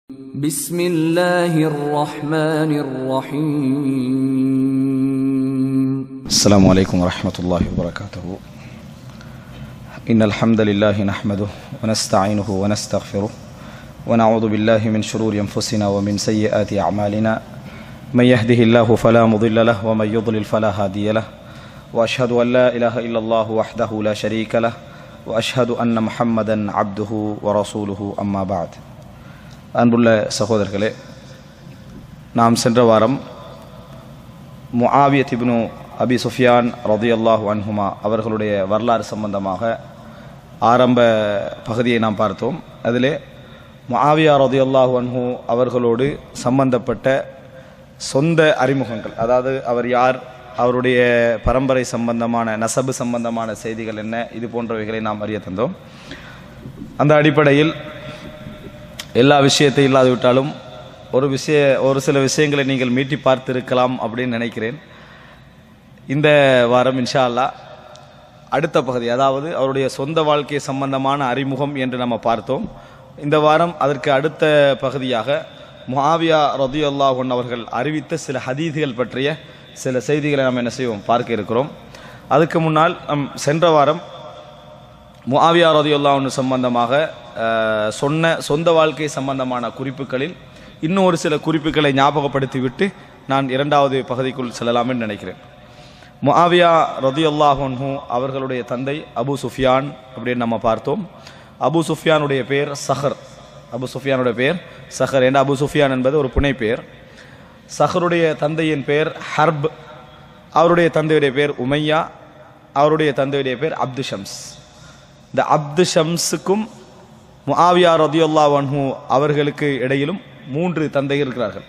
بسم الله الرحمن الرحيم. السلام عليكم ورحمة الله وبركاته. إن الحمد لله نحمده ونستعينه ونستغفره ونعوذ بالله من شرور أنفسنا ومن سيئات أعمالنا من يهده الله فلا مضل له ومن يضلل فلا هادي له وأشهد أن لا إله إلا الله وحده لا شريك له وأشهد أن محمدا عبده ورسوله أما بعد. அன்புள்ள சகோதரர்களே, நாம் சென்ற வாரம் முஆவியத் இப்னு அபி சுஃபியான் ரலியல்லாஹு அன்ஹுமா அவர்களுடைய வரலாறு சம்பந்தமாக ஆரம்ப பகுதியை நாம் பார்த்தோம். அதிலே முஆவியா ரலியல்லாஹு அன்ஹு அவர்களோடு சம்பந்தப்பட்ட சொந்த அறிமுகங்கள், அதாவது அவர் யார், அவருடைய பரம்பரை சம்பந்தமான நசபு சம்பந்தமான செய்திகள் என்ன, இது போன்றவைகளை நாம் அறிய தந்தோம். அந்த அடிப்படையில் எல்லா விஷயத்தை இல்லாதுவிட்டாலும் ஒரு சில விஷயங்களை நீங்கள் மீட்டி பார்த்திருக்கலாம் அப்படின்னு நினைக்கிறேன். இந்த வாரம் இன்ஷா அல்லாஹ் அடுத்த பகுதி, அதாவது அவருடைய சொந்த வாழ்க்கை சம்பந்தமான அறிமுகம் என்று நம்ம பார்த்தோம். இந்த வாரம் அதற்கு அடுத்த பகுதியாக முஆவியா ரலியல்லாஹு அன்ஹு அவர்கள் அறிவித்த சில ஹதீஸ்கள் பற்றிய சில செய்திகளை நாம் என்ன செய்வோம், பார்க்க இருக்கிறோம். அதுக்கு முன்னால் சென்ற வாரம் முஆவியா ரலியல்லாஹு அன்ஹு சம்பந்தமாக சொன்ன சொந்த வாழ்க்கை சம்பந்தமான குறிப்புகளில் இன்னும் ஒரு சில குறிப்புகளை ஞாபகப்படுத்திவிட்டு நான் இரண்டாவது பகுதிக்குள் செல்லலாம் என்று நினைக்கிறேன். முஆவியா ரலியல்லாஹு அன்ஹு அவர்களுடைய தந்தை அபு சுஃபியான் அப்படின்னு நம்ம பார்த்தோம். அபு சுஃபியானுடைய பேர் சஹர். அபு சுஃபியானுடைய பேர் சஹர். ஏன்னா அபு சுஃபியான் என்பது ஒரு புனை பேர். சஹருடைய தந்தையின் பேர் ஹர்ப். அவருடைய தந்தையுடைய பேர் உமையா. அவருடைய தந்தையுடைய பேர் அப்து ஷம்ஸ். இந்த அப்து ஷம்ஸுக்கும் முஆவியா ரலியல்லாஹு அன்ஹு அவர்களுக்கு இடையிலும் 3 தந்தை இருக்கிறார்கள்.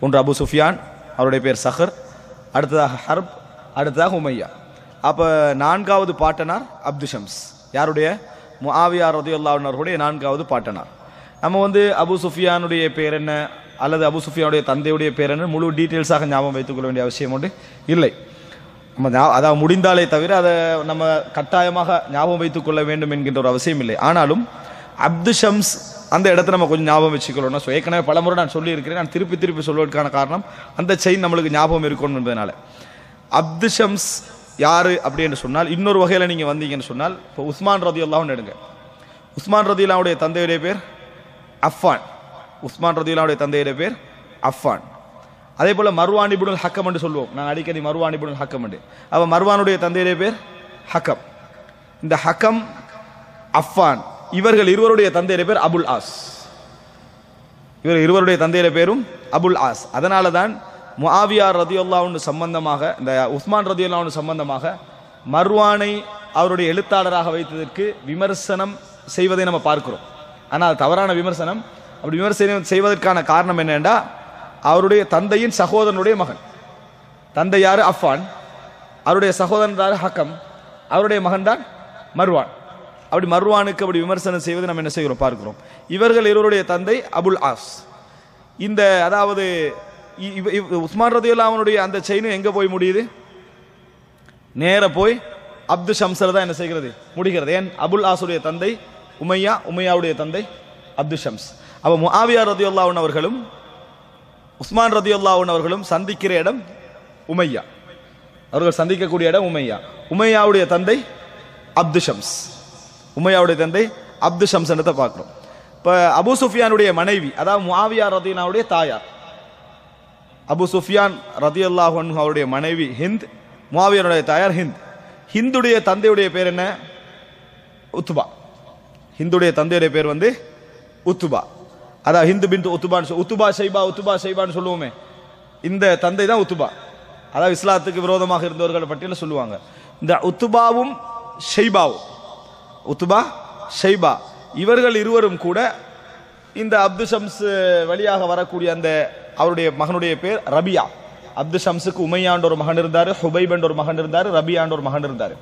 ஒன்று அபு சுஃபியான், அவருடைய பேர் சஹர், அடுத்ததாக ஹர்ப், அடுத்ததாக உமையா. அப்போ 4வது பாட்டனார் அப்து ஷம்ஸ். யாருடைய? முஆவியா ரலியல்லாஹு அன்ஹு அவர்களுடைய 4வது பாட்டனார். நம்ம அபு சுஃபியானுடைய பேர் என்ன அல்லது அபு சுஃபியானுடைய தந்தையுடைய பேர் என்ன முழு டீட்டெயில்ஸாக ஞாபகம் வைத்துக்கொள்ள வேண்டிய அவசியம் ஒன்று இல்லை. நம்ம அதாவது முடிந்தாலே தவிர அதை நம்ம கட்டாயமாக ஞாபகம் வைத்துக் கொள்ள வேண்டும் என்கின்ற ஒரு அவசியம் இல்லை. ஆனாலும் அப்து ஷம்ஸ் அந்த இடத்த நம்ம கொஞ்சம் ஞாபகம் வச்சுக்கொள்ளணும். ஸோ ஏற்கனவே பலமுறை நான் சொல்லியிருக்கிறேன். நான் திருப்பி சொல்வதற்கான காரணம் அந்த செயின் நம்மளுக்கு ஞாபகம் இருக்கணும் என்பதனால. அப்து ஷம்ஸ் யாரு அப்படின்னு சொன்னால், இன்னொரு வகையில் நீங்கள் வந்தீங்கன்னு சொன்னால், இப்போ உஸ்மான் ரலியல்லாஹு அன்ஹு எடுங்க. உஸ்மான் ரலியல்லாஹுடைய தந்தையுடைய பேர் அஃபான். உஸ்மான் ரலியல்லாஹுடைய தந்தையுடைய பேர் அஃபான். அதே போல மர்வான் இப்னுல் ஹக்கம் என்று சொல்லுவோம். நான் அடிக்கடி மர்வான் இப்னுல் ஹக்கம் என்று. அவ மர்வானுடைய தந்தையுடைய பேர் ஹக்கம். இந்த ஹக்கம், அஃபான், இவர்கள் இருவருடைய தந்தையுடைய பேர் அபுல் ஆஸ். இவர் இருவருடைய தந்தையுடைய பேரும் அபுல் ஆஸ். அதனால தான் முஆவியா ரலியல்லாஹு அன்ஹு சம்பந்தமாக, இந்த உஸ்மான் ரலியல்லாஹு அன்ஹு சம்பந்தமாக மர்வானை அவருடைய எழுத்தாளராக வைத்ததற்கு விமர்சனம் செய்வதை நம்ம பார்க்கிறோம். ஆனால் தவறான விமர்சனம். அப்படி விமர்சனம் செய்வதற்கான காரணம் என்னென்றா, அவருடைய தந்தையின் சகோதரனுடைய மகன். தந்தை யாரு? அஃபான். அவருடைய சகோதரன் யாரு? ஹக்கம். அவருடைய மகன் தான் மர்வான். அப்படி மர்வானுக்கு அப்படி விமர்சனம் செய்வதை நம்ம என்ன செய்கிறோம், பார்க்கிறோம். இவர்கள் இருவருடைய தந்தை அபுல் ஆஸ். இந்த அதாவது உஸ்மான் ரலியல்லாஹு அன்ஹுடைய அந்த செயின் எங்க போய் முடியுது? நேர போய் அப்து ஷம்ஸ்ல தான் என்ன செய்கிறது, முடிகிறது. ஏன்? அபுல் ஆஸுடைய தந்தை உமையா, உமையாவுடைய தந்தை அப்து ஷம்ஸ். அப்ப முஆவியா ரலியல்லாஹு அன்ஹு அவர்களும் உஸ்மான் ரலியல்லாஹு அன்ஹு அவர்களும் சந்திக்கிற இடம் உமையா. அவர்கள் சந்திக்கக்கூடிய இடம் உமையா. உமையாவுடைய தந்தை அப்து ஷம்ஸ். உமையாவுடைய தந்தை அப்து ஷம்ஸ் என்றதை பார்க்கிறோம். இப்போ அபு சுஃபியானுடைய மனைவி, அதாவது முஆவியா ரலியல்லாஹுடைய தாயார், அபு சுஃபியான் ரலியல்லாஹு அன்ஹு அவருடைய மனைவி ஹிந்த், முஆவியாவுடைய தாயார் ஹிந்த். ஹிந்துடைய தந்தையுடைய பேர் என்ன? உத்பா. ஹிந்துடைய தந்தையுடைய பேர் உத்பா. அதான் ஹிந்து பின் உத்துபான்னு, உத்துபா ஷைபான்னு சொல்லுவோமே, இந்த தந்தை தான் உத்துபா. அதாவது இஸ்லாத்துக்கு விரோதமாக இருந்தவர்கள் பட்டியலில் சொல்லுவாங்க. இந்த உத்துபாவும் ஷைபாவும், உத்துபா ஷைபா, இவர்கள் இருவரும் கூட இந்த அப்து ஷம்ஸ் வழியாக வரக்கூடிய அந்த அவருடைய மகனுடைய பேர் ரபியா. அப்து ஷம்ஸுக்கு உமையாண்ட ஒரு மகன் இருந்தார், ஹுபைப் என்ற ஒரு மகன் இருந்தார், ரபியாண்ட ஒரு மகன் இருந்தார்.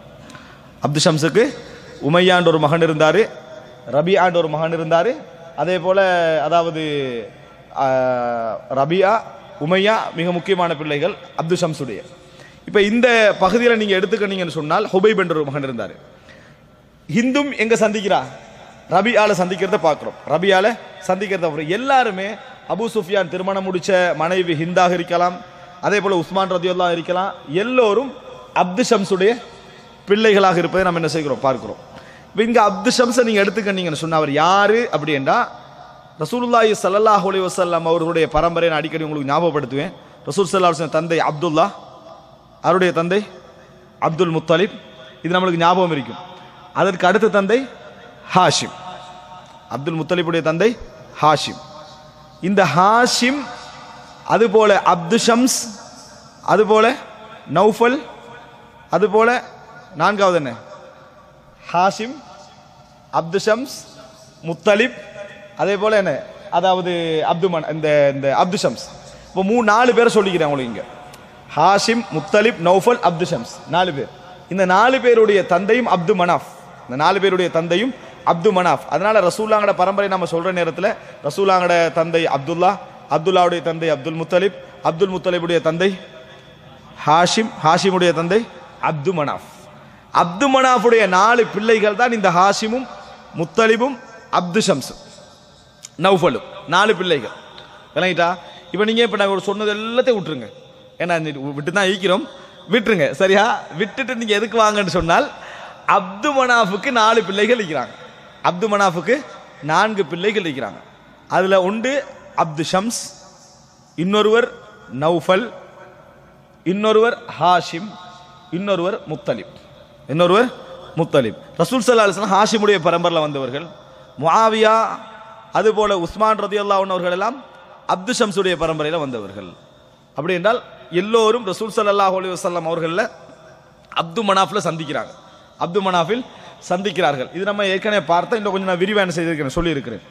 அப்து ஷம்ஸுக்கு உமையாண்ட ஒரு மகன் இருந்தார், ரபியாண்ட ஒரு மகன் இருந்தார். அதே போல அதாவது ரபியா, உமையா மிக முக்கியமான பிள்ளைகள் அப்து ஷம்ஸுடைய. இப்போ இந்த பகுதியில் நீங்கள் எடுத்துக்கிட்டீங்கன்னு சொன்னால் ஹுபைப் என்ற ஒரு மகன் இருந்தார். ஹிந்தும் எங்க சந்திக்கிறா? ரபியால சந்திக்கிறத பார்க்குறோம். ரபியால சந்திக்கிறத எல்லாருமே அபூ சுஃபியான் திருமணம் முடிச்ச மனைவி ஹிந்தாக இருக்கலாம், அதே போல உஸ்மான் ரதியல்லாஹு இருக்கலாம். எல்லோரும் அப்து ஷம்ஸுடைய பிள்ளைகளாக இருப்பதை நம்ம என்ன செய்கிறோம் பார்க்கிறோம். இப்போ இங்கே அப்து ஷம்ஸை நீங்கள் எடுத்துக்கிட்டீங்கன்னு சொன்ன அவர் யாரு அப்படின்னா ரசூலுல்லாஹி ஸல்லல்லாஹு அலைஹி வஸல்லம் அவர்களுடைய பரம்பரையை நான் அடிக்கடி உங்களுக்கு ஞாபகப்படுத்துவேன். ரசூல் ஸல்லல்லாஹு அலைஹி வஸல்லம் தந்தை அப்துல்லா, அவருடைய தந்தை அப்துல் முத்தலிப், இது நம்மளுக்கு ஞாபகம் இருக்கும். அதற்கு அடுத்த தந்தை ஹாஷிம், அப்துல் முத்தலிபுடைய தந்தை ஹாஷிம். இந்த ஹாஷிம் அதுபோல அப்து ஷம்ஸ், அதுபோல நௌஃபல், அதுபோல நான்காவது என்ன ஹாஷிம், அப்து ஷம்ஸ், முத்தலிப், அதே போல என்ன அதாவது இந்த அப்து ஷம்ஸ். இப்போ 4 பேரை சொல்லிக்கிறேன் உங்களுக்கு இங்க. ஹாஷிம், முத்தலிப், நௌஃபல், அப்து ஷம்ஸ் 4 பேர். இந்த 4 பேருடைய தந்தையும் அப்து மனாஃப், இந்த 4 பேருடைய தந்தையும் அப்து மனாஃப். அதனால ரசூலுல்லாஹ்வோட பரம்பரை நம்ம சொல்ற நேரத்தில் ரசூலுல்லாஹ்வோட தந்தை அப்துல்லா, அப்துல்லாவுடைய தந்தை அப்துல் முத்தலிப், அப்துல் முத்தலிபுடைய தந்தை ஹாஷிம், ஹாஷிமுடைய தந்தை அப்து மனாஃப். அப்து மனாஃபுடைய 4 பிள்ளைகள் தான் இந்த ஹாஷிமும் முத்தலிபும் அப்து ஷம்ஸும் நௌஃபலும். 4 பிள்ளைகள் விளங்கிட்டா. இப்போ நீங்கள் இப்போ நாங்கள் சொன்னது எல்லாத்தையும் விட்டுருங்க, ஏன்னா விட்டு தான் ஈக்கிறோம், விட்டுருங்க சரியா. விட்டுட்டு நீங்கள் எதுக்கு வாங்கன்னு சொன்னால் அப்து மனாஃபுக்கு 4 பிள்ளைகள் இருக்கிறாங்க, அப்து மனாஃபுக்கு 4 பிள்ளைகள் இருக்கிறாங்க. அதில் ஒன்று அப்து ஷம்ஸ், இன்னொருவர் நௌஃபல், இன்னொருவர் ஹாஷிம், இன்னொருவர் முத்தலிப், இன்னொருவர் முத்தலிப். ரசூல் ஸல்லல்லாஹு அலைஹி வஸல்லம் ஹாஷிமுடைய பரம்பரையில் வந்தவர்கள். முஆவியா அதுபோல உஸ்மான் ரதியல்லாஹு அன்ஹு அவர்கள் எல்லாம் அப்து ஷம்ஸுடைய பரம்பரையில் வந்தவர்கள். அப்படி என்றால் எல்லோரும் ரசூல் ஸல்லல்லாஹு அலைஹி வஸல்லம் அவர்களில் அப்து மனாஃபில் சந்திக்கிறாங்க, அப்து மனாஃபில் சந்திக்கிறார்கள். இது நம்ம ஏற்கனவே பார்த்தா, இன்னும் கொஞ்சம் நான் விரிவான செய்திருக்கிறேன், சொல்லியிருக்கிறேன்.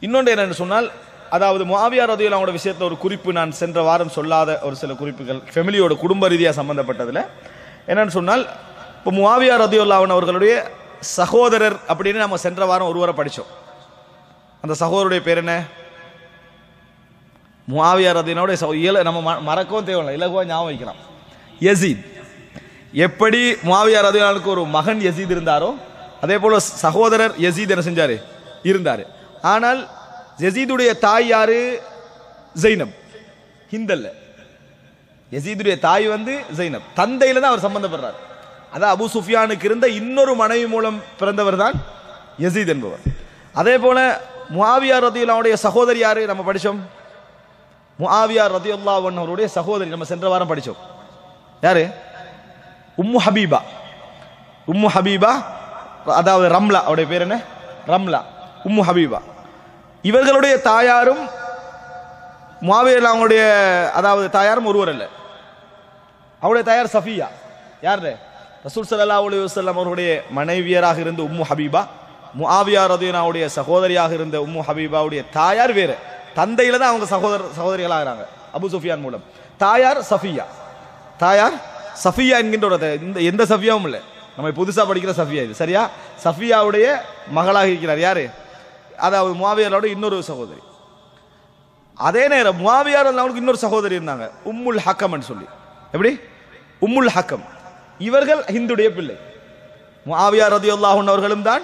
இன்னொன்று என்னென்னு சொன்னால், அதாவது முஆவியா ரதியல்லாஹு அன்ஹு விஷயத்தில் ஒரு குறிப்பு நான் சென்ற வாரம் சொல்லாத ஒரு சில குறிப்புகள் ஃபேமிலியோட குடும்ப ரீதியாக சம்பந்தப்பட்டதில் என்னன்னு சொன்னால், இப்போ முஆவியா ரதியல்லாஹு அன்ஹு அவர்களுடைய சகோதரர் அப்படின்னு நம்ம சென்ற வாரம் ஒருவரை படித்தோம். அந்த சகோதரருடைய பேர் என்ன? முஆவியா ரதியல்லாஹு நம்ம மறக்கவும் தேவையில்லை, இலகுவாக ஞாபகம் வைக்கலாம். யசீத். எப்படி முஆவியா ரதியல்லாஹு அன்ஹுக்கு ஒரு மகன் யசீத் இருந்தாரோ அதே போல சகோதரர் யசீத் என்ன செஞ்சாரு இருந்தார். ஆனால் யசீதுடைய தாய் யாரு? ஜைனப், ஹிந்தல்ல. யசீதுடைய தாய் ஜைனப், தந்தையில தான் அவர் சம்பந்தப்படுறார். அதான் அபூ சுஃபியானுக்கு இருந்த இன்னொரு மனைவி மூலம் பிறந்தவர் தான் யசீத் என்பவர். அதே போல முஆவியா ரதியல்லாஹு அன்ஹுடைய சகோதரி யாரு? நம்ம படிச்சோம். முஆவியா ரதியல்லாஹு அன்ஹு அவருடைய சகோதரி நம்ம சென்ற வாரம் படிச்சோம். யாரு? உம்மு ஹபீபா. உம்மு ஹபீபா அதாவது ரம்லா, அவருடைய பேர் என்ன? ரம்லா, உம்மு ஹபீபா. இவர்களுடைய தாயாரும் முஆவியா அவங்களுடைய அதாவது தாயாரும் ஒருவர் அல்ல. அவருடைய தாயார் சஃபியா. யாரு? ரசூல் ஸல்லல்லாஹு அலைஹி வஸல்லம் அவருடைய மனைவியராக இருந்த உம்மு ஹபீபா. முஆவியா ரதியல்லாஹு அன்ஹுடைய சகோதரியாக இருந்த உம்மு ஹபீபாவுடைய தாயார் வேறு, தந்தையில தான் அவங்க சகோதரிகளாகிறாங்க அபூ சுஃபியான் மூலம். தாயார் சஃபியா, தாயார் சஃபியா என்கின்ற ஒரு எந்த சஃபியாவும் இல்லை, நம்ம புதுசாக படிக்கிற சஃபியா இது சரியா. சஃபியாவுடைய மகளாக இருக்கிறார் யாரு? அதாவது முஆவியாவோட இன்னொரு சகோதரி. அதே நேரம் முஆவியா ரலியல்லாஹு இன்னொரு சகோதரி இருந்தாங்க, உம்முல் ஹக்கம் சொல்லி. எப்படி? உம்முல் ஹக்கம். இவர்கள் ஹிந்துடைய பிள்ளை. முஆவியா ரலியல்லாஹு அன்ஹு அவர்களும் தான்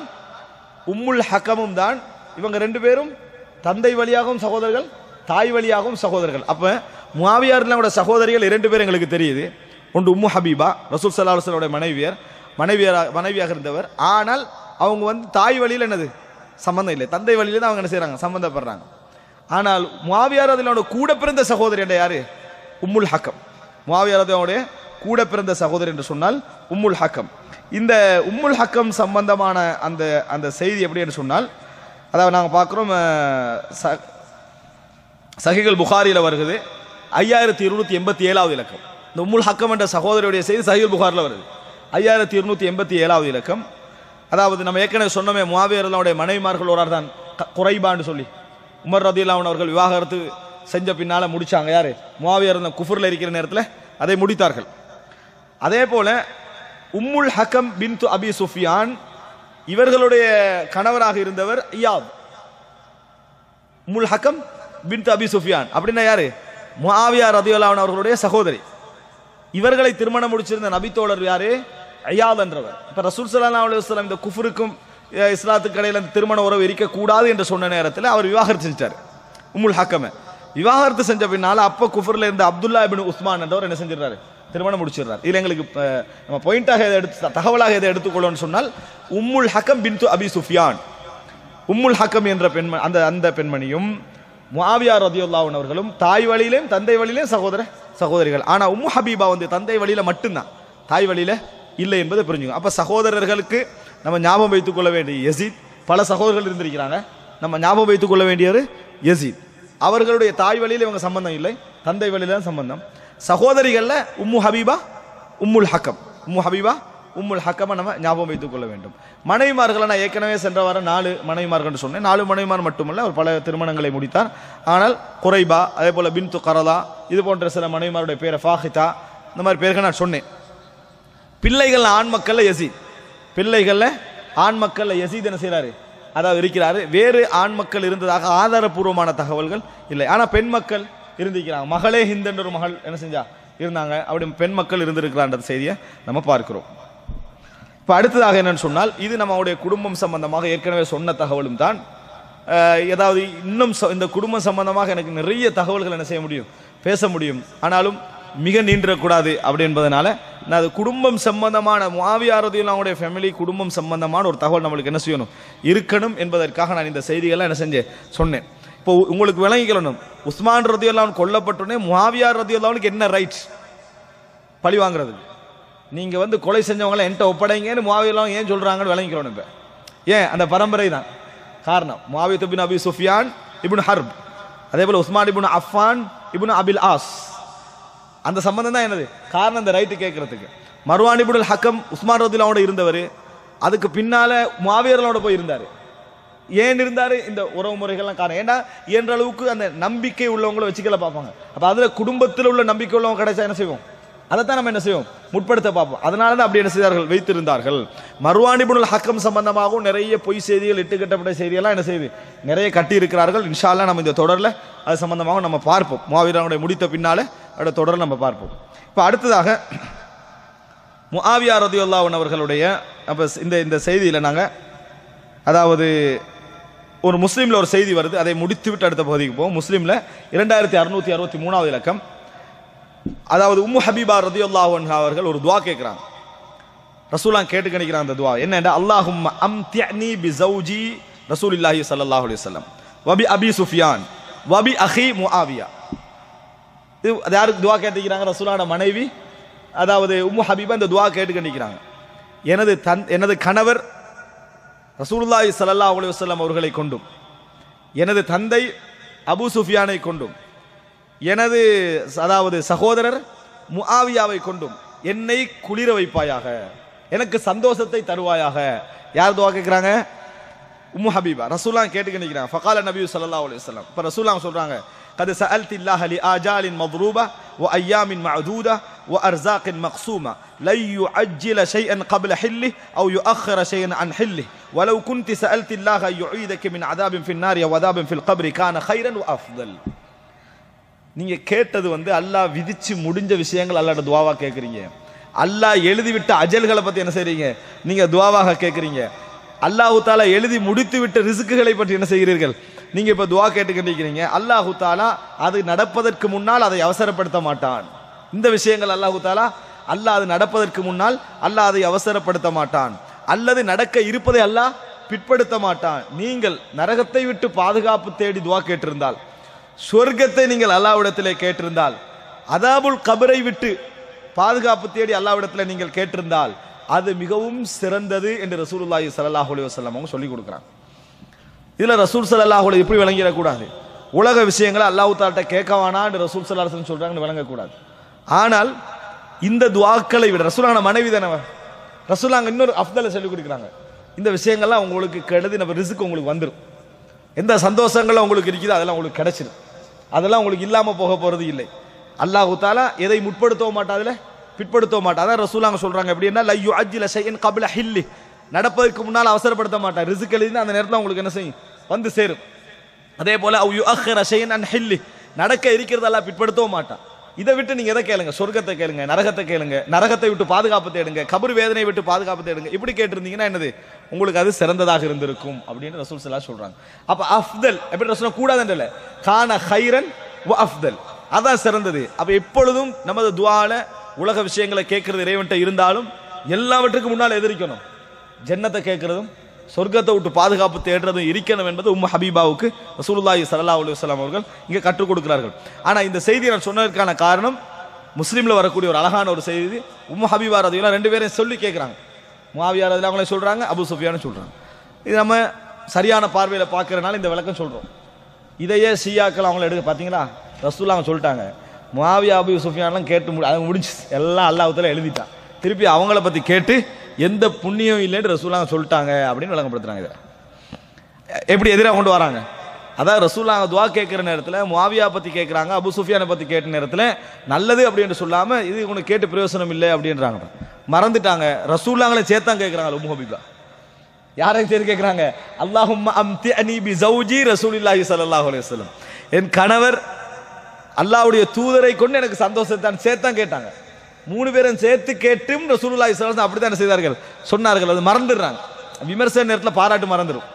உம்முல் ஹக்கமும் தான். இவங்க 2 பேரும் தந்தை வழியாகவும் சகோதரர்கள், தாய் வழியாகவும் சகோதரர்கள். அப்ப முஆவியா ரலியல்லாஹு அன்ஹுவோட சகோதரிகள் 2 பேர் எங்களுக்கு தெரியுது. ஒன்று உம்மு ஹபீபா, ரசூல் ஸல்லல்லாஹு அலைஹி வஸல்லம் மனைவியாக இருந்தவர். ஆனால் அவங்க தாய் வழியில் என்னது சம்பந்தம் இல்லை, தந்தை வழியில தான் அவங்க என்ன செய்யறாங்க சம்பந்தப்படுறாங்க. ஆனால் முஆவியா ரலியல்லாஹு அன்ஹு கூட பிறந்த சகோதரி என்ற யாரு? உம்முல் ஹக்கம். முஆவியா ரலியல்லாஹு அன்ஹுடைய கூட பிறந்த சகோதரி என்று சொன்னால் உம்முல் ஹக்கம். இந்த உம்முல் ஹக்கம் சம்பந்தமான அந்த செய்தி எப்படி என்று சொன்னால், அதாவது நாங்கள் பார்க்குறோம் சஹீஹுல் புகாரியில் வருகிறது 5287வது இலக்கம். இந்த உம்முல் ஹக்கம் என்ற சகோதரியுடைய செய்தி சஹீஹுல் புகாரில் வருது 5287வது இலக்கம். அதாவது நம்ம ஏற்கனவே சொன்னோமே, முஆவியா ரலியல்லாஹு அன்ஹுடைய மனைவிமார்கள் ஒரு தான் குறைபான்னு சொல்லி உமர் ரலியல்லாஹு அன்ஹு அவர்கள் விவாகரத்து செஞ்ச பின்னால முடிச்சாங்க. யாரு? முஆவியா ரலியல்லாஹு அன்ஹு குஃப்ர்ல இருக்கிற நேரத்தில் அதை முடித்தார்கள். அதே போல உம்முல் ஹக்கம் பின்து அபி சுஃபியான் இவர்களுடைய கணவராக இருந்தவர் இயாத். உம்முல் ஹக்கம் பின்து அபி சுஃபியான் அப்படின்னா யாரு? முஆவியா ரலியல்லாஹு அன்ஹு அவர்களுடைய சகோதரி. இவர்களை திருமணம் முடிச்சிருந்த நபித்தோழர் யாரு? இயாத் என்றவர். இப்ப ரசூல் ஸல்லல்லாஹு அலைஹி வஸல்லம் இந்த குஃப்ருக்கும் இஸ்லாத்துக்கு இடையில அந்த திருமண உறவு இருக்கக்கூடாது என்று சொன்ன நேரத்தில் அவர் விவாகரத்து செஞ்சார். உம்முல் ஹக்கமை விவாகரத்து செஞ்ச பின்னால அப்ப குஃபர்ல இருந்த அப்துல்லா இப்னு உஸ்மான் என்றவர் என்ன செஞ்சிடறாரு, திருமணம் முடிச்சிடுறாரு. இதுல எங்களுக்கு நம்ம பாயிண்டாக எதை எடுத்து தகவலாக எதை எடுத்துக்கொள்ளணும்னு சொன்னால் உம்முல் ஹக்கம் பின்து அபி சுஃபியான், உம்முல் ஹக்கம் என்ற பெண்மணி, அந்த பெண்மணியும் முஆவியா ரலியல்லாஹு அன்ஹு அவர்களும் தாய் வழியிலும் தந்தை வழியிலும் சகோதரிகள். ஆனா உம்மு ஹபீபா வந்து தந்தை வழியில மட்டும்தான், தாய் வழியில இல்லை என்பதை புரிஞ்சுங்க. அப்ப சகோதரர்களுக்கு நம்ம ஞாபகம் வைத்துக் கொள்ள வேண்டிய யசீத், பல சகோதரர்கள் இருந்திருக்கிறாங்க, நம்ம ஞாபகம் வைத்துக் கொள்ள வேண்டியவர் யசீத். அவர்களுடைய தாய் வழியில் இவங்க சம்பந்தம் இல்லை, தந்தை வழியில தான் சம்பந்தம். சகோதரிகள்ல உம்மு ஹபீபா உம்முல் ஹக்கம், உம்மு ஹபீபா உம்முல் ஹக்கமை நம்ம ஞாபகம் வைத்துக் கொள்ள வேண்டும். மனைவிமார்களை நான் ஏற்கனவே சென்ற வாரம் 4 மனைவிமார்கள் சொன்னேன். 4 மனைவிமார் மட்டுமல்ல, அவர் பல திருமணங்களை முடித்தார். ஆனால் குரைபா, அதே போல பின்து கரலா, இது போன்ற சில மனைவிமாருடைய பேரை, ஃபாஹிதா, இந்த மாதிரி பேர்கள் நான் சொன்னேன். பிள்ளைகள் ஆண் மக்கள்ல யசீத், பிள்ளைகள்ல ஆண் மக்கள்ல யசீத் என்ன செய்யறாரு, அதாவது இருக்கிறாரு. வேறு ஆண் மக்கள் இருந்ததாக ஆதாரபூர்வமான தகவல்கள் இல்லை. ஆனா பெண் மக்கள் இருந்திருக்கிறாங்க. மகளே ஹிந்த் என்ற ஒரு மகள் என்ன செஞ்சா இருந்தாங்க, அப்படி பெண் மக்கள் இருந்திருக்கிறான்ற செய்தியை நம்ம பார்க்கிறோம். இப்ப அடுத்ததாக என்னன்னு சொன்னால், இது நம்மளுடைய குடும்பம் சம்பந்தமாக ஏற்கனவே சொன்ன தகவலும் தான். ஏதாவது இன்னும் இந்த குடும்பம் சம்பந்தமாக எனக்கு நிறைய தகவல்கள் என்ன செய்ய முடியும், பேச முடியும். ஆனாலும் மிக நீண்டிடக்கூடாது அப்படி என்பதனால நான் அது குடும்பம் சம்பந்தமான முஆவியா ரலியல்லாஹு ஃபேமிலி குடும்பம் சம்பந்தமான ஒரு தகவல் நம்மளுக்கு என்ன செய்யணும், இருக்கணும் என்பதற்காக நான் இந்த செய்திகளை என்ன செஞ்சேன் சொன்னேன். இப்போ உங்களுக்கு விளங்கிக்கணும், உஸ்மான் ரலியல்லாஹு கொல்லப்பட்டோடனே முஆவியா ரலியல்லாஹுக்கு என்ன ரைட் பழி வாங்குறது. நீங்க வந்து கொலை செஞ்சவங்களை என்கிட்ட ஒப்படைங்கன்னு முஆவியா ஏன் சொல்றாங்கன்னு விளங்கிக்கணும். இப்ப ஏன் அந்த பரம்பரை தான் காரணம். முஆவியா இப்னு அபி சுஃபியான் இப்னு ஹர்ப், அதே போல உஸ்மான் இப்னு அஃபான் இப்னு அபில் ஆஸ், அந்த சம்பந்தம் தான் என்னது காரணம் இந்த ரைட்டு கேட்கறதுக்கு. மர்வான் இப்னுல் ஹக்கம் உஸ்மான் ரலியல்லாஹு இருந்தவர், அதுக்கு பின்னால முஆவியா ரலியல்லாஹு போய் இருந்தாரு. ஏன் இருந்தாரு, இந்த உறவு முறைகள்லாம் காரணம். ஏன்னா என்ற அளவுக்கு அந்த நம்பிக்கை உள்ளவங்களை வச்சுக்கல பார்ப்பாங்க. அப்ப அதுல குடும்பத்தில் உள்ள நம்பிக்கை உள்ளவங்க கிடைச்சா என்ன செய்வோம், அதைத்தான் நம்ம என்ன செய்வோம், முற்படுத்த பார்ப்போம். அதனால தான் அப்படி என்ன செய்தார்கள், வைத்திருந்தார்கள். மர்வான் இப்னுல் ஹக்கம் சம்பந்தமாகவும் நிறைய பொய் செய்திகள், இட்டுக்கட்டப்பட்ட செய்தியெல்லாம் என்ன செய்து நிறைய கட்டி இருக்கிறார்கள். இன்ஷா அல்லாஹ் நம்ம இந்த தொடரில் அது சம்பந்தமாக நம்ம பார்ப்போம். முஆவியா முடித்த பின்னால அதோட தொடர் நம்ம பார்ப்போம். இப்போ அடுத்ததாக முஆவியா ரலியல்லாஹு அன்ஹு அவர்களுடைய அப்போ இந்த செய்தியில் நாங்கள், அதாவது ஒரு முஸ்லீம்ல ஒரு செய்தி வருது, அதை முடித்துவிட்டு அடுத்த பகுதிக்கு போவோம். முஸ்லீம்ல 2663வது இலக்கம். அதாவது உம்மு ஹபீபா ரலியல்லாஹு அன்ஹா அவர்கள் ஒரு துஆ கேட்கிறாங்க. ரசூலுல்லாஹ் கேட்டு கணிக்கிறாங்க. அந்த துஆ என்னன்னா, அல்லாஹும்ம அம்திஅனி பி ஜௌஜி ரசூலுல்லாஹி ஸல்லல்லாஹு அலைஹி வஸல்லம் வ பி அபி சுஃபியான் வ பி அஹி முஆவியா. இது யாருக்கு துஆ கேட்டுக்கிறாங்க, ரசூலுல்லாஹ்வோட மனைவி, அதாவது உம்மு ஹபீபா இந்த துஆ கேட்டு கணிக்கிறாங்க. எனது கணவர் ரசூலுல்லாஹி ஸல்லல்லாஹு அலைஹி வஸல்லம் அவர்களை கொண்டும், எனது தந்தை அபூ சுஃபியானை கொண்டும், எனது அதாவது சகோதரர் முஆவியாவை கொண்டும் என்னை குளிர வைப்பாயாக, எனக்கு சந்தோஷத்தை தருவாயாக. யார் துஆ கேட்கிறாங்க, உம்மு ஹபீபா. ரசூலுல்லாஹ் கேட்டு நிக்கிறாங்க. ஃபகால நபி ஸல்லல்லாஹு அலைஹி வஸல்லம், இப்ப ரசூலுல்லாஹ் சொல்றாங்க, قد سألت الله لآجال مضروبة وأيام معدودة وأرزاق مقسومة لن يعجل شيئا قبل حله أو يؤخر شيئا عن حله ولو كنت سألت الله أن يعيدك من عذاب في النار وعذاب في القبر كان خيرا وأفضل. நீங்க கேட்டது வந்து அல்லாஹ் விதிச்சு முடிஞ்ச விஷயங்கள் அல்லாஹ்ட துஆவா கேக்குறீங்க. அல்லாஹ் எழுதி விட்ட அஜல்களை பத்தி என்ன செய்றீங்க, நீங்க துஆவாக கேக்குறீங்க. அல்லாஹ் தஆலா எழுதி முடித்து விட்ட ரிஸ்க்குகளை பற்றி என்ன செய்கிறீர்கள், நீங்க இப்ப துஆ கேட்டுக்கிட்டீங்க. அல்லாஹ் தஆலா அது நடப்பதற்கு முன்னால் அதை அவசரப்படுத்த மாட்டான். இந்த விஷயங்கள் அல்லாஹ் தஆலா அது நடப்பதற்கு முன்னால் அல்லாஹ் அதை அவசரப்படுத்த மாட்டான், அல்லது நடக்க இருப்பதை அல்லாஹ் பிற்படுத்த மாட்டான். நீங்கள் நரகத்தை விட்டு பாதுகாப்பு தேடி துஆ கேட்டிருந்தால், சொர்க்கத்தை நீங்கள் அல்லாஹ்விடத்திலே கேட்டிருந்தால், அதாபுல் கபரை விட்டு பாதுகாப்பு தேடி அல்லாஹ்விடத்திலே நீங்கள் கேட்டிருந்தால், அது மிகவும் சிறந்தது என்று ரசூலுல்லாஹி ஸல்லல்லாஹு அலைஹி வஸல்லம் அவங்க சொல்லி கொடுக்குறாங்க. இதுல ரசூல் ஸல்லல்லாஹு அலைஹி இப்படி விளங்கிடக்கூடாது, உலக விஷயங்களை அல்லாஹ் தஆலா கேட்க வேணாம் என்று ரசூல் ஸல்லல்லாஹு அலைஹி வஸல்லம் சொல்றாங்கன்னு விளங்கக்கூடாது. ஆனால் இந்த துஆக்களை விட ரசூலுல்லாஹ் மனைவி தானே, ரசூலுல்லாஹ் இன்னொரு அஃதலை சொல்லி கொடுக்குறாங்க. இந்த விஷயங்கள்லாம் உங்களுக்கு கெடுதி, நம்ம ரிஸ்க் உங்களுக்கு வந்துடும். எந்த சந்தோஷங்கள்லாம் உங்களுக்கு இருக்குதோ அதெல்லாம் உங்களுக்கு கிடைச்சிடும், அதெல்லாம் உங்களுக்கு இல்லாம போக போறது இல்லை. அல்லாஹ் தஆலா எதை முற்படுத்தவும் மாட்டா, அதுல பிற்படுத்தவும் மாட்டா. அதான் ரசூலுல்லாஹ் சொல்றாங்க எப்படின்னா, ல யுஅஜ்ஜில ஷைஅன் கப்ல ஹில்லி, நடப்பதற்கு முன்னால் அவசரப்படுத்த மாட்டார். ரிஸ்க் எழுதினா அந்த நேரத்தில் உங்களுக்கு என்ன செய்யும், வந்து சேரும். அதே போல அவ் யுஅக்கிர ஷைஅன் அன் ஹில்லி, நடக்க இருக்கிறதெல்லாம் பிற்படுத்தவும் மாட்டான். இதை விட்டு நீங்க எதை கேளுங்க, சொர்க்கத்தை கேளுங்க, நரகத்தை கேளுங்க, நரகத்தை விட்டு பாதுகாப்பு தேடுங்க, கபர் வேதனை விட்டு பாதுகாப்பு தேடுங்க, இப்படி கேட்டிருந்தீங்கன்னா என்னது உங்களுக்கு அது சிறந்ததாக இருந்திருக்கும் அப்படின்னு ரசூல் ஸல்லல்லாஹு அலைஹி சொல்றாங்க. அப்ப அஃதல் எப்படி ரசூல் கூடாதுன்றல, கான ஹைரன் வ அஃதல், அதான் சிறந்தது. அப்ப எப்பொழுதும் நமது துஆல உலக விஷயங்களை கேட்கறது இறைவன்ட்ட இருந்தாலும் எல்லாவற்றுக்கும் முன்னால் எதிரிக்கணும். ஜன்னத்தை கேட்கறதும் சொர்க்கத்தை விட்டு பாதுகாப்பு தேடுறதும் இருக்கணும் என்பது உம்மு ஹபீபாவுக்கு ரசூலுல்லாஹி ஸல்லல்லாஹு அலைஹி வஸல்லம் அவர்கள் இங்கே கற்றுக் கொடுக்கிறார்கள். ஆனா இந்த செய்தியை நான் சொன்னதற்கான காரணம், முஸ்லீம்ல வரக்கூடிய ஒரு அழகான ஒரு செய்தி. உம்மு ஹபீபா ரலியல்லாஹு ரெண்டு பேரையும் சொல்லி கேட்குறாங்க. முஆவியா ரலியல்லாஹு அவங்களே சொல்றாங்க, அபூ சுஃபியானும் சொல்றாங்க. இது நம்ம சரியான பார்வையில் பார்க்கறதுனால இந்த விளக்கம் சொல்றோம். இதையே ஷியாக்கள் அவங்கள எடுக்க பார்த்தீங்களா, ரசூலுல்லாஹ் சொல்லிட்டாங்க, முஆவியா அபூ சுஃபியான்லாம் கேட்டு அது முடிஞ்சு எல்லாம் அல்லாஹ் தஆலா எழுதிட்டான், திருப்பி அவங்கள பத்தி கேட்டு எந்த புண்ணியம் இல்லைன்னு ரசூலுல்லாஹ் சொல்லிட்டாங்க அப்படின்னு விளங்கப்படுத்துறாங்க. இதை எப்படி எதிராக கொண்டு வராங்க? அதாவது ரசூலுல்லாஹ் துஆ கேட்கிற நேரத்தில் முஆவியா பத்தி கேட்குறாங்க, அபூ சுஃபியானை பத்தி கேட்ட நேரத்தில் நல்லது அப்படின்னு சொல்லாம இது உனக்கு கேட்டு பிரயோசனம் இல்லை அப்படின்றாங்க. மறந்துட்டாங்க, ரசூலுல்லாஹ்களை சேர்த்தான் கேட்குறாங்க. உம்மு ஹபீபா யாரையும் சேர்த்து கேட்குறாங்க, அல்லாஹும்ம அம்திஅனி பி ஜௌஜி ரசூலுல்லாஹி ஸல்லல்லாஹு அலைஹி வஸல்லம், என் கணவர் அல்லாஹ்வுடைய தூதரை கொண்டு எனக்கு சந்தோஷத்தான் சேர்த்தான் கேட்டாங்க. மூணு பேரும் சேர்த்து கேட்டும் ரசூலுல்லாஹி ஸல்லல்லாஹு அலைஹி வஸல்லம் அப்படித்தான் செய்தார்கள், சொன்னார்கள். அது மறந்துடுறாங்க, விமர்சன நேரத்தில் பாராட்டு மறந்துடும்.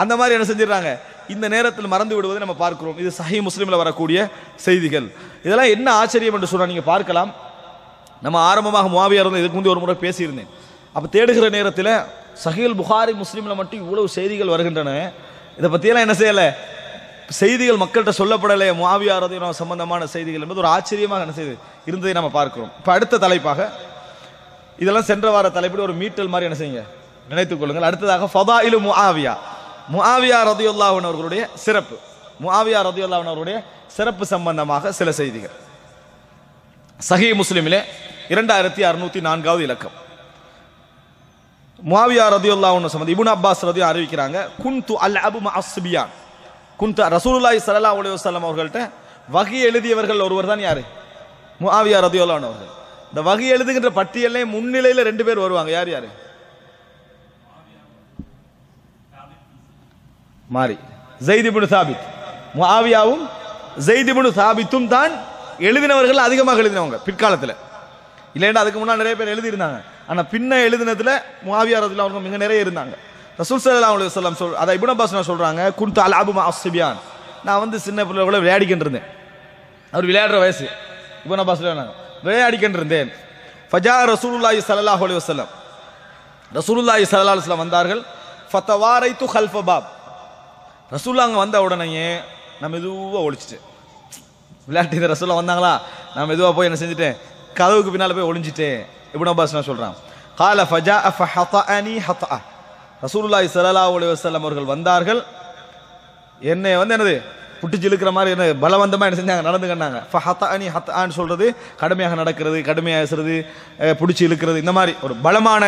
அந்த மாதிரி என்ன செஞ்சிடறாங்க, இந்த நேரத்தில் மறந்து விடுவதை நம்ம பார்க்கிறோம். இது சஹீஹ் முஸ்லிம்ல வரக்கூடிய செய்திகள். இதெல்லாம் என்ன ஆச்சரியம் என்று சொன்னா நீங்க பார்க்கலாம். நம்ம ஆரம்பமாக முஆவியா இருந்து இதுக்கு முந்தைய ஒரு முறை பேசியிருந்தேன். அப்போ தேடுகிற நேரத்தில் சஹீஹ் புகாரி முஸ்லிம்ல மட்டும் இவ்வளவு செய்திகள் வருகின்றன. இதை பற்றியெல்லாம் என்ன செய்யலை, செய்திகள் மக்கள்கிட்ட சொல்லப்படலை, முஆவியா ரலியல்லாஹு சம்பந்தமான செய்திகள் என்பது ஒரு ஆச்சரியமாக என்ன செய்து இருந்ததை நம்ம பார்க்கிறோம். இப்போ அடுத்த தலைப்பாக இதெல்லாம் சென்ற வார தலைப்படி ஒரு மீட்டல் மாதிரி என்ன செய்யுங்க நினைத்துக் கொள்ளுங்கள். அடுத்ததாக ஃபதாயிலு முஆவியா, முஆவியா ரலியல்லாஹு அன்ஹு அவர்களுடைய சிறப்பு, முஆவியா ரலியல்லாஹு அன்ஹு அவர்களுடைய சிறப்பு சம்பந்தமாக சில செய்திகள். சஹீஹ் முஸ்லிமிலே 2604வது இலக்கம். முஆவியா ரலியல்லாஹு அன்ஹு சம்பந்தம் இப்னு அப்பாஸ் ரலியல்லாஹு அறிவிக்கிறாங்க, குன்து அல்அபு மஅஸ்ஸிபியான், குன்து ரசூலுல்லாஹி ஸல்லல்லாஹு அலைஹி வஸல்லம் அவர்கள்ட்ட வஹி எழுதியவர்கள் ஒருவர் தான் யாரு, முஆவியா ரலியல்லாஹு அன்ஹு அவர்கள். இந்த வஹி எழுதுகின்ற பட்டியலே முன்னிலையில ரெண்டு பேர் வருவாங்க. யார் யாரு? மாறி ஸைத் இப்னு சாபித். முஆவியாவும் ஸைத் இப்னு சாபித்தும் தான் எழுதினவர்கள், அதிகமாக எழுதினவங்க பிற்காலத்தில். இல்லைன்னா அதுக்கு முன்னாடி நிறைய பேர் எழுதியிருந்தாங்க. ஆனால் பின்ன எழுதினதுல முஆவியா ரலியல்லாஹு அன்ஹு மிக நிறைய இருந்தாங்க. ரசூல் ஸல்லல்லாஹு அலைஹி வஸல்லம் அதை இப்னு அப்பாஸ் சொல்றாங்க, குன்து அல்அபு மஅஸ்ஸிபியான், நான் வந்து சின்ன பிள்ளைகளை விளையாடிக்கிட்டு இருந்தேன். அவர் விளையாடுற வயசு. இப்னு அப்பாஸ் விளையாடிக்கிட்டு இருந்தேன். ஃபஜா ரசூலுல்லாஹி ஸல்லல்லாஹு அலைஹி வஸல்லம், ரசூலுல்லாஹி ஸல்லல்லாஹு அலைஹி வஸல்லம் வந்தார்கள். ஃபதவாரைத்து கல்ஃப பாப், ரசூலுல்லாஹ் அங்கே வந்த உடனேயே நான் மெதுவாக ஒழிச்சிட்டேன். விளையாட்டு ரசூலுல்லாஹ் வந்தாங்களா, நான் மெதுவாக போய் என்ன செஞ்சுட்டேன், கதவுக்கு பின்னால் போய் ஒளிஞ்சிட்டேன். இப்னு அப்பாஸ் சொல்றான், கால ஃபஜா ஃபஹதஅனி ஹதஅ, ரசூலுல்லாஹி ஸல்லல்லாஹு அலைஹி வஸல்லம் அவர்கள் வந்தார்கள், என்னை வந்து என்னது புட்டிச்சு இழுக்கிற மாதிரி என்ன பலவந்தமாக என்ன செஞ்சாங்க, நடந்துக்கிட்டாங்க. ஃபஹதஅனி ஹதஅன்னு சொல்றது கடுமையாக நடக்கிறது, கடுமையாக பேசுறது, பிடிச்சி இழுக்கிறது, இந்த மாதிரி ஒரு பலமான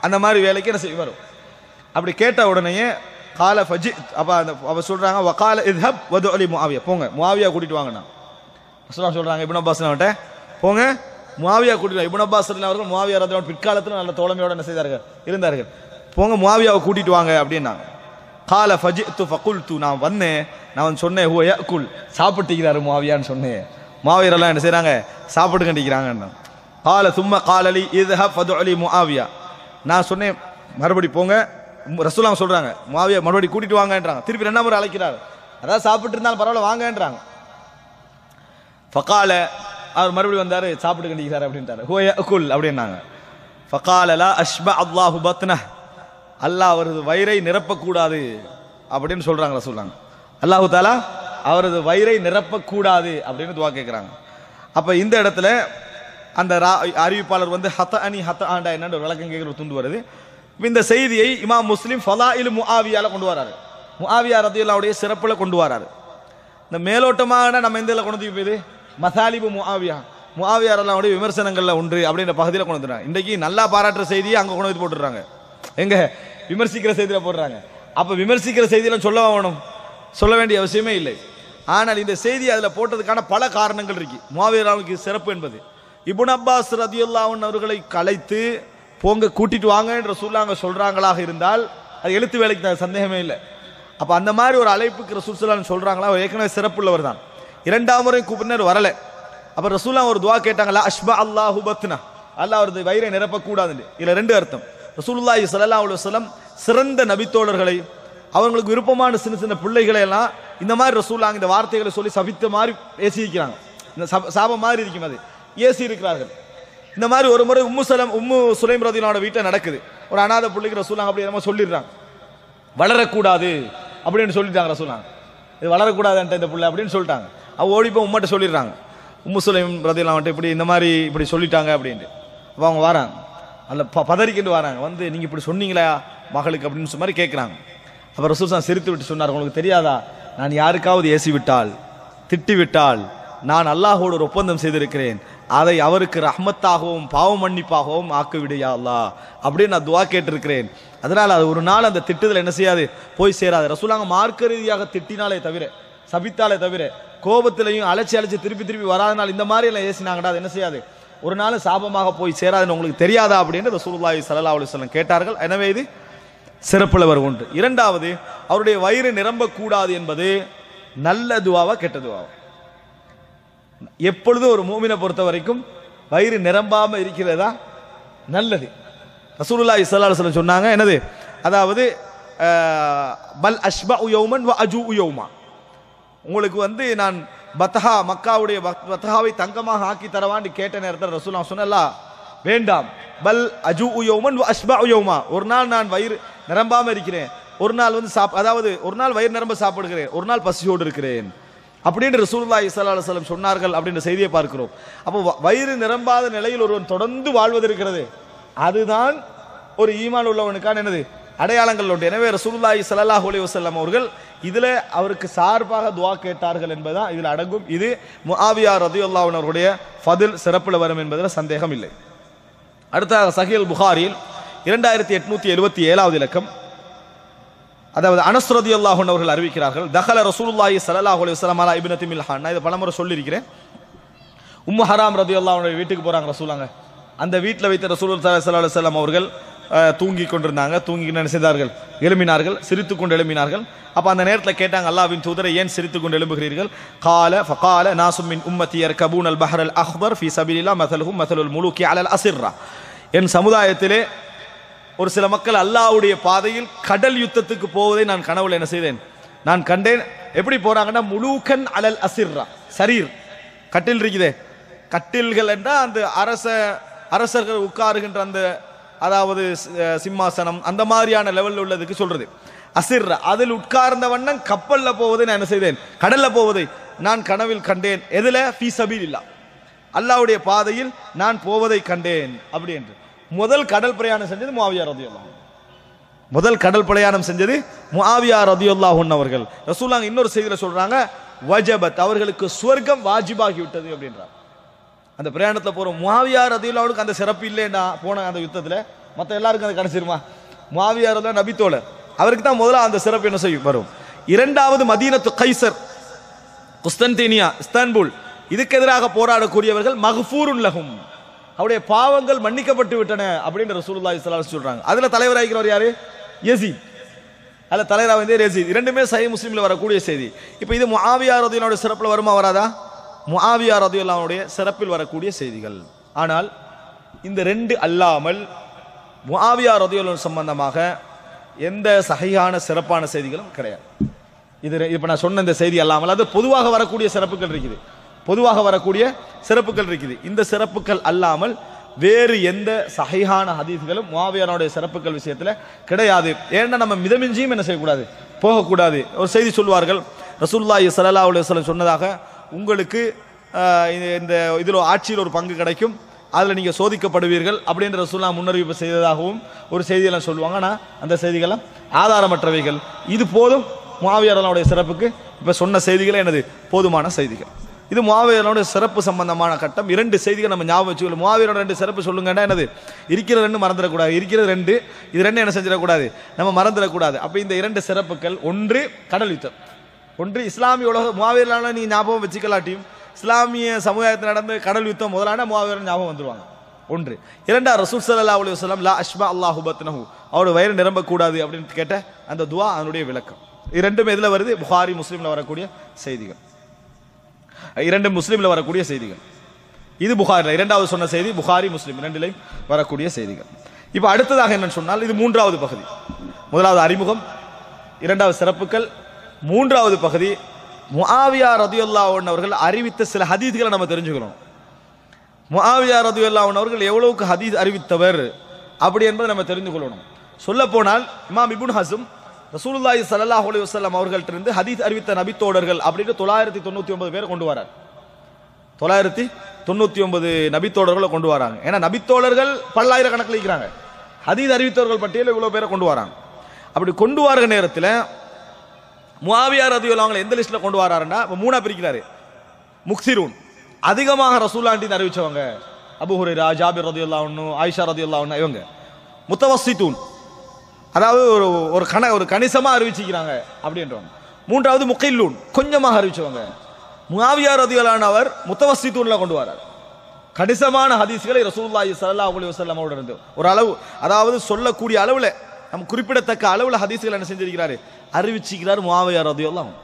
அந்த மாதிரி வேலைக்கு என்ன செய்ய வரும். அப்படி கேட்ட உடனேயே கால ஃபஜி, அப்போ அந்த அவ சொல்றாங்க, வகால இத்ஹப் வதுஅ லி முஆவியா, போங்க முஆவியா கூட்டிட்டு வாங்கண்ணா. ரசூலுல்லாஹ் சொல்றாங்க இப்னு அப்பாஸ் அவன்கிட்ட, போங்க முஆவியா கூட்டிட்டு. இப்னு அப்பாஸ் அவர்கள் முஆவியா ரலியல்லாஹு அன்ஹு பிற்காலத்தில் நல்ல தோழமையோட என்ன செய்தார்கள், இருந்தார்கள். போங்க முஆவியாவை கூட்டிட்டு வாங்க அப்படின்னாங்க. கால ஃபஜித்து ஃபகுல்து, நான் வந்தேன், நான் சொன்னேன், ஹுவ யஅகுல், சாப்பிட்டுக்கிறாரு முஆவியான்னு சொன்னேன். முஆவியா எல்லாம் என்ன செய்றாங்க, சாப்பிட்டு கண்டிக்கிறாங்க. கால சும்ம காலலி இத்ஹப் வதுஅ லி முஆவியா, நான் சொன்னேன் மறுபடி போங்க. ரசூலுல்லாஹ் சொல்றாங்க முஆவியா மறுபடி கூட்டிட்டு வாங்கன்றாங்க. திருப்பி ரெண்டாம் முறை அழைக்கிறார், அதாவது சாப்பிட்டு இருந்தாலும் பரவாயில்ல வாங்கன்றாங்க. ஃபகால, அவர் மறுபடியும் வந்தாரு, சாப்பிட்டு கண்டிக்கிறாரு அப்படின்ட்டாரு. ஹுவ யஅகுல் அப்படின்னாங்க. ஃபகால லா அஷ்பா அல்லாஹு பத்னஹ், அல்லாஹ் அவரது வயிறை நிரப்பக்கூடாது அப்படின்னு சொல்றாங்க ரசூலுல்லாஹ். அல்லாஹு தஆலா அவரது வயிறை நிரப்பக்கூடாது அப்படின்னு துஆ கேட்குறாங்க. அப்போ இந்த இடத்துல அந்த அறிவிப்பாளர் வந்து ஹதஅனி ஹதஆண்டா என்னன்னு விளக்கம் கேட்குற துண்டு வருது. இந்த செய்தியை இமாம் முஸ்லிம் ஃபலாயிலு முஆவியால கொண்டு வராரு, முஆவியா ரலியல்லாஹு அன்ஹுடைய சிறப்புல கொண்டு வராரு. இந்த மேலோட்டமான நம்ம இந்த இதில் கொண்டு போய் மசாலிபு முஆவியா, முஆவியா ரலியல்லாஹு அன்ஹுடைய விமர்சனங்கள்ல ஒன்று அப்படின்ற பகுதியில் கொண்டு வந்துடுறாங்க. இன்றைக்கு நல்லா பாராட்டுற செய்தியை அங்கே கொண்டு வந்து போட்டுடுறாங்க, எங்க விமர்சிக்கிற செய்தியில் போடுறாங்க. அப்போ விமர்சிக்கிற செய்தியெல்லாம் சொல்லவா வேணும், சொல்ல வேண்டிய அவசியமே இல்லை. ஆனால் இந்த செய்தி அதில் போட்டதுக்கான பல காரணங்கள் இருக்கு. முஆவியா ரலியல்லாஹு அன்ஹுக்கு சிறப்பு என்பது, இப்னு அப்பாஸ் ரலியல்லாஹு அன்ஹு அவர்களை கலைத்து போங்க கூட்டிட்டு வாங்க என்று ரசூலுல்லாஹ் சொல்றாங்களாக இருந்தால் அது எழுத்து வேலைக்கு தான், சந்தேகமே இல்லை. அப்போ அந்த மாதிரி ஒரு அழைப்புக்கு ரசூல் ஸல்லல்லாஹு அலைஹி வஸல்லம் சொல்றாங்களா, அவர் ஏற்கனவே சிறப்புள்ளவர் தான். இரண்டாம் முறை பின்னர் வரலை. அப்ப ரசூலுல்லாஹ் ஒரு துஆ கேட்டாங்க, லா அஷ்பா அல்லாஹு பத்னா, அல்லாஹ் அவரது வயிறை நிரப்பக்கூடாது. இதுல ரெண்டு அர்த்தம். ரசூலுல்லாஹி ஸல்லல்லாஹு அலைஹி வஸல்லம் சிறந்த நபித்தோழர்களை, அவங்களுக்கு விருப்பமான சின்ன சின்ன பிள்ளைகளை எல்லாம் இந்த மாதிரி ரசூலுல்லாஹ் இந்த வார்த்தைகளை சொல்லி சபித்த மாதிரி ஏசிக்கிறாங்க. இந்த சாபம் மாதிரி இருக்கும், அது ஏசி இருக்கிறார்கள். இந்த மாதிரி ஒரு முறை உம்மு சுலைம் ரதியல்லாஹு வீட்டில் நடக்குது. ஒரு அநாத பிள்ளைக்கு ரசூலுல்லாஹ் அப்படி என்னமோ சொல்லிடுறாங்க, வளரக்கூடாது அப்படின்னு சொல்லிட்டாங்க ரசூலுல்லாஹ். இது வளரக்கூடாதுன்ட்டு இந்த பிள்ளை அப்படின்னு சொல்லிட்டாங்க. அவ ஓடி போய் உம்மட்ட சொல்லிடுறாங்க, உம்மு சுலைம் ரதியல்லாஹு இப்படி இந்த மாதிரி இப்படி சொல்லிட்டாங்க அப்படின்ட்டு. அப்போ அவங்க வராங்க, அல்ல பதறிக்கிட்டு வராங்க, வந்து நீங்க இப்படி சொன்னீங்களா மகளுக்கு அப்படின்னு மாதிரி கேட்குறாங்க. அப்போ ரசூலுல்லாஹ் சிரித்து விட்டு சொன்னார், உங்களுக்கு தெரியாதா, நான் யாருக்காவது ஏசி விட்டால் திட்டி விட்டால் நான் அல்லாஹோடு ஒரு ஒப்பந்தம் செய்திருக்கிறேன், அதை அவருக்கு ரஹ்மத்தாகவும் பாவ மன்னிப்பாகவும் ஆக்கிவிடு யா அல்லாஹ் அப்படின்னு நான் துவா கேட்டிருக்கிறேன். அதனால அது ஒரு நாள் அந்த திட்டுதல் என்ன செய்யாது, போய் சேராது. ரசூலுல்லாஹ் மார்க்க ரீதியாக திட்டினாலே தவிர, சபித்தாலே தவிர, கோபத்திலையும் அழைச்சி திருப்பி வராதனால் இந்த மாதிரி எல்லாம் ஏசினாங்கடா, அது என்ன செய்யாது, ஒரு நாள் சாபமாக போய் சேராதுன்னு உங்களுக்கு தெரியாதா அப்படின்னு ரசூலுல்லாஹி ஸல்லல்லாஹு அலைஹி வஸல்லம் கேட்டார்கள். எனவே இது சிறப்புள்ளவர் ஒன்று. இரண்டாவது, அவருடைய வயிறு நிரம்பக்கூடாது என்பது நல்ல துவாவா கெட்ட துவாவா? எப்பொழுதும் ஒரு மூமினை பொறுத்த வரைக்கும் வயிறு நிரம்பாம இருக்கிறதா நல்லது. ரசூலுல்லாஹி ஸல்லல்லாஹு அலைஹி வஸல்லம் சொன்னாங்க, என்னது, அதாவது பல் அஷ்பஉ யௌமன் வ அஜூஉ யௌமா, உங்களுக்கு வந்து நான் பத்ஹா மக்காவுடைய பத்ஹாவை தங்கமாக ஆக்கி தரவான்னு கேட்ட நேரத்தில் ரசூலுல்லாஹ் சொன்னல்லா வேண்டாம், பல் அஜூஉ யௌமன் வ அஷ்பஉ யௌமா, ஒரு நாள் நான் வயிறு நிரம்பாம இருக்கிறேன், ஒரு நாள் வந்து அதாவது ஒரு நாள் வயிறு நிரம்ப சாப்பிடுகிறேன், ஒரு நாள் பசியோடு இருக்கிறேன் அப்படின்னு ரசூலுல்லாஹி ஸல்லல்லாஹு அலைஹி வஸல்லம் சொன்னார்கள் அப்படின்ற செய்தியை பார்க்கிறோம். அப்போ வயிறு நிரம்பாத நிலையில் ஒருவன் தொடர்ந்து வாழ்வது இருக்கிறது, அதுதான் ஒரு ஈமான் உள்ளவனுக்கான என்னது அடையாளங்கள் உண்டு. எனவே ரசூலுல்லாஹி ஸல்லல்லாஹு அலைஹி வஸல்லம் அவர்கள் இதுல அவருக்கு சார்பாக துஆ கேட்டார்கள் என்பதுதான் இதில் அடங்கும். இது முஆவியா ரலியல்லாஹு அன்ஹு அவருடைய ஃபதில் சிறப்பில் வரும் என்பதில் சந்தேகம் இல்லை. அடுத்ததாக சஹீஹ் புகாரியில் 2877வது இலக்கம், அதாவது அனஸ் ரலியல்லாஹு அன்ஹு அவர்கள் அறிவிக்கிறார்கள், தஹல ரசூலுல்லாஹி ஸல்லல்லாஹு அலைஹி வஸல்லம் அலா இப்னதி மில்ஹான். நான் இதை பலமுறை சொல்லியிருக்கிறேன். உம்மு ஹராம் ரலியல்லாஹு அன்ஹா வீட்டுக்கு போறாங்க ரசூலுல்லாஹ். அந்த வீட்டில் வைத்த ரசூலுல்லாஹி ஸல்லல்லாஹு அலைஹி வஸல்லம் அவர்கள் தூங்கி கொண்டிருந்தாங்க. தூங்கி என்ன செய்தார்கள், எழும்பினார்கள், சிரித்து கொண்டு எழும்பினார்கள். அப்போ அந்த நேரத்தில் கேட்டாங்க, அல்லாஹ்வின் தூதரை ஏன் சிரித்து கொண்டு எழும்புகிறீர்கள்? கால ஃபகால நாசும் மின் உம்மத்தி யர்கபூன் அல் பஹர் அல் அஹ்பர் ஃபீ சபீலில்லாஹ் மஸலுஹும் மஸலுல் முலூகி அலல் அஸிர்ரா. என் சமுதாயத்திலே ஒரு சில மக்கள் அல்லாஹ்வுடைய பாதையில் கடல் யுத்தத்துக்கு போவதை நான் கனவுல என்ன செய்தேன், நான் கண்டேன். எப்படி போறாங்கன்னா, முலூகன் அலல் அஸிர்ரா, சரீர் கட்டில் இருக்குதே, கட்டில்கள் என்றால் அந்த அரசர்கள் உட்காருகின்ற அந்த, அதாவது சிம்மாசனம், அந்த மாதிரியான லெவலில் உள்ளதுக்கு சொல்றது அசிர். அதில் உட்கார்ந்த வண்ணம் கப்பல்ல போவதை நான் என்ன செய்தேன், கடல்ல போவதை நான் கனவில் கண்டேன். எதுல? ஃபீ சபீலில்லாஹ், அல்லாஹ்வுடைய பாதையில் நான் போவதை கண்டேன் அப்படி என்று. முதல் கடல் பிரயாணம் செஞ்சது முஆவியா ரலியல்லாஹு அன்ஹு. முதல் கடல் பிரயாணம் செஞ்சது முஆவியா ரலியல்லாஹு அன்ஹு அவர்கள். ரசூலுல்லாஹ் இன்னொரு செய்தியில சொல்றாங்க, வஜபத், அவர்களுக்கு சுவர்க்கம் வாஜிபாகி விட்டது அப்படின்றார். அந்த பிரயாணத்தில் போகிற முஆவியா ரலியல்லாஹு அன்ஹுக்கு அந்த சிறப்பு இல்லைன்னா போன அந்த யுத்தத்தில் மற்ற எல்லாருக்கும் அது கிடைச்சிருமா? முஆவியா ரலியல்லாஹு நபித்தோழர், அவருக்கு தான் முதல்ல அந்த சிறப்பு என்ன செய்யும் வரும். இரண்டாவது மதீனத்து கைசர், குஸ்தன்தீனியா, இஸ்தான்புல், இதுக்கு எதிராக போராடக்கூடியவர்கள் மக்ஃபூருன் லஹும், அவருடைய பாவங்கள் மன்னிக்கப்பட்டு விட்டன அப்படின்னு ரசூலுல்லாஹி ஸல்லல்லாஹு அலைஹி வஸல்லம் சொல்றாங்க. அதுல தலைவராகிறவர் யாரு? யஸீத். அதுல தலைவராக வந்து யஸீத். இரண்டுமே சஹீஹ் முஸ்லிம்ல வரக்கூடிய செய்தி. இப்போ இது முஆவியா ரலியல்லாஹு அன்ஹு சிறப்புல வருமா வராதா? முஆவியா ரலியல்லாஹு அன்ஹுடைய சிறப்பில் வரக்கூடிய செய்திகள். ஆனால் இந்த ரெண்டு அல்லாமல் முஆவியா ரலியல்லாஹு அன்ஹு சம்பந்தமாக எந்த சஹீஹான சிறப்பான செய்திகளும் கிடையாது. இது இப்போ நான் சொன்ன இந்த செய்தி அல்லாமல் அது பொதுவாக வரக்கூடிய சிறப்புகள் இருக்குது, பொதுவாக வரக்கூடிய சிறப்புகள் இருக்குது. இந்த சிறப்புகள் அல்லாமல் வேறு எந்த சஹீஹான ஹதீஸ்களும் முஆவியாவுடைய சிறப்புகள் விஷயத்தில் கிடையாது. ஏன்னா நம்ம மிதமிஞ்சியும் என்ன செய்யக்கூடாது, போகக்கூடாது. ஒரு செய்தி சொல்வார்கள், ரசூலுல்லாஹி ஸல்லல்லாஹு அலைஹி வஸல்லம் சொன்னதாக, உங்களுக்கு இந்த இதில் ஆட்சியில் ஒரு பங்கு கிடைக்கும், அதில் நீங்கள் சோதிக்கப்படுவீர்கள் அப்படின்ற ரசூலுல்லாஹ் முன்னறிவிப்பு செய்ததாகவும் ஒரு செய்தியெல்லாம் சொல்லுவாங்க. ஆனால் அந்த செய்திகள்லாம் ஆதாரமற்றவைகள். இது போதும் முஆவியா ரலியல்லாஹு அன்ஹுடைய சிறப்புக்கு. இப்போ சொன்ன செய்திகளே என்னது, போதுமான செய்திகள். இது முஆவியா ரலியல்லாஹு அன்ஹு சிறப்பு சம்பந்தமான கட்டம். இரண்டு செய்திகள் நம்ம ஞாபகம் வச்சுக்கணும். முஆவியாவோட ரெண்டு சிறப்பு சொல்லுங்கன்னா என்னது, இருக்கிற ரெண்டு மறந்துடக்கூடாது, இருக்கிற ரெண்டு, இது ரெண்டு என்ன செஞ்சிடக்கூடாது, நம்ம மறந்துடக்கூடாது. அப்போ இந்த இரண்டு சிறப்புகள், ஒன்று கடல் யுத்தம், ஒன்று இஸ்லாமிய உலக முஆவியா ரலியல்லாஹு அன்ஹு நீ ஞாபகம் வச்சுக்கலாட்டியும் இஸ்லாமிய சமுதாயத்தில் நடந்த கடல் யுத்தம் முதலான முஆவியா ஞாபகம் வந்துருவாங்க. ஒன்று. இரண்டாவது, ரசூல் ஸல்லல்லாஹு அலைஹி வஸல்லம் லா அஷ்பா அல்லாஹு பத்னஹு, அவரோட வயிறு நிரம்பக்கூடாது அப்படின்னு கேட்ட அந்த துஆ, அதனுடைய விளக்கம். இரண்டும் எதில் வருது? புகாரி முஸ்லீமில் வரக்கூடிய செய்திகள். இரண்டும் முஸ்லீமில் வரக்கூடிய செய்திகள். இது புகாரில் இரண்டாவது சொன்ன செய்தி, புகாரி முஸ்லிம் இரண்டிலையும் வரக்கூடிய செய்திகள். இப்போ அடுத்ததாக என்னன்னு சொன்னால், இது மூன்றாவது பகுதி. முதலாவது அறிமுகம், இரண்டாவது சிறப்புகள், மூன்றாவது பகுதி முஆவியா ரலியல்லாஹு அன்ஹு அவர்கள் அறிவித்த சில ஹதீஸ்களை நம்ம தெரிஞ்சுக்கணும். முஆவியா ரலியல்லாஹு அன்ஹு அவர்கள் எவ்வளவுக்கு ஹதீஸ் அறிவித்தவர் அப்படி என்பதை நம்ம தெரிந்து கொள்ளணும். சொல்ல போனால் இமாம் இப்னு ஹஸம் ரசூலுல்லாஹி ஸல்லல்லாஹு அலைஹி வஸல்லம் அவர்கள்ட்ட இருந்து ஹதீஸ் அறிவித்த நபித்தோடர்கள் அப்படின்னு 999 பேரை கொண்டு வரார். 999 நபித்தோடர்களை கொண்டு வராங்க. ஏன்னா நபித்தோழர்கள் பல்லாயிரக்கணக்கில் இருக்கிறாங்க, ஹதீஸ் அறிவித்தவர்கள் பட்டியலில் இவ்வளவு பேரை கொண்டு வராங்க. அப்படி கொண்டு வர நேரத்தில் முஆவியா ரலியல்லாஹு அன்ஹு எந்த லிஸ்ட்ல கொண்டு வராருன்னா, மூணா பிரிக்கிறாரு. முக்ஸிரூன், அதிகமாக ரசூலுல்லாஹி அறிவிச்சவங்க, அபூ ஹுரைரா, ஜாபிர் ரலியல்லாஹு அன்ஹு, ஆயிஷா ரலியல்லாஹு அன்ஹா இவங்க. முத்தவஸ்ஸிதூன், அதாவது ஒரு கணிசமா அறிவிச்சிக்கிறாங்க அப்படின்றவங்க. மூன்றாவது முகில்லூன், கொஞ்சமாக அறிவிச்சவங்க. முஆவியா ரலியல்லாஹு அன்ஹு அவர் முத்தவஸ்ஸிதூன்ல கொண்டு வரார். கணிசமான ஹதீஸ்களை ரசூலுல்லாஹி ஸல்லல்லாஹு அலைஹி வஸல்லம் அவரோட இருந்து ஒரு அளவு, அதாவது சொல்லக்கூடிய அளவுல, நம்ம குறிப்பிடத்தக்க அளவுல ஹதீஸ்கள் என்ன செஞ்சிருக்கிறாரு, அறிவிச்சிக்கிறார் முஆவியா ரலியல்லாஹு அன்ஹு.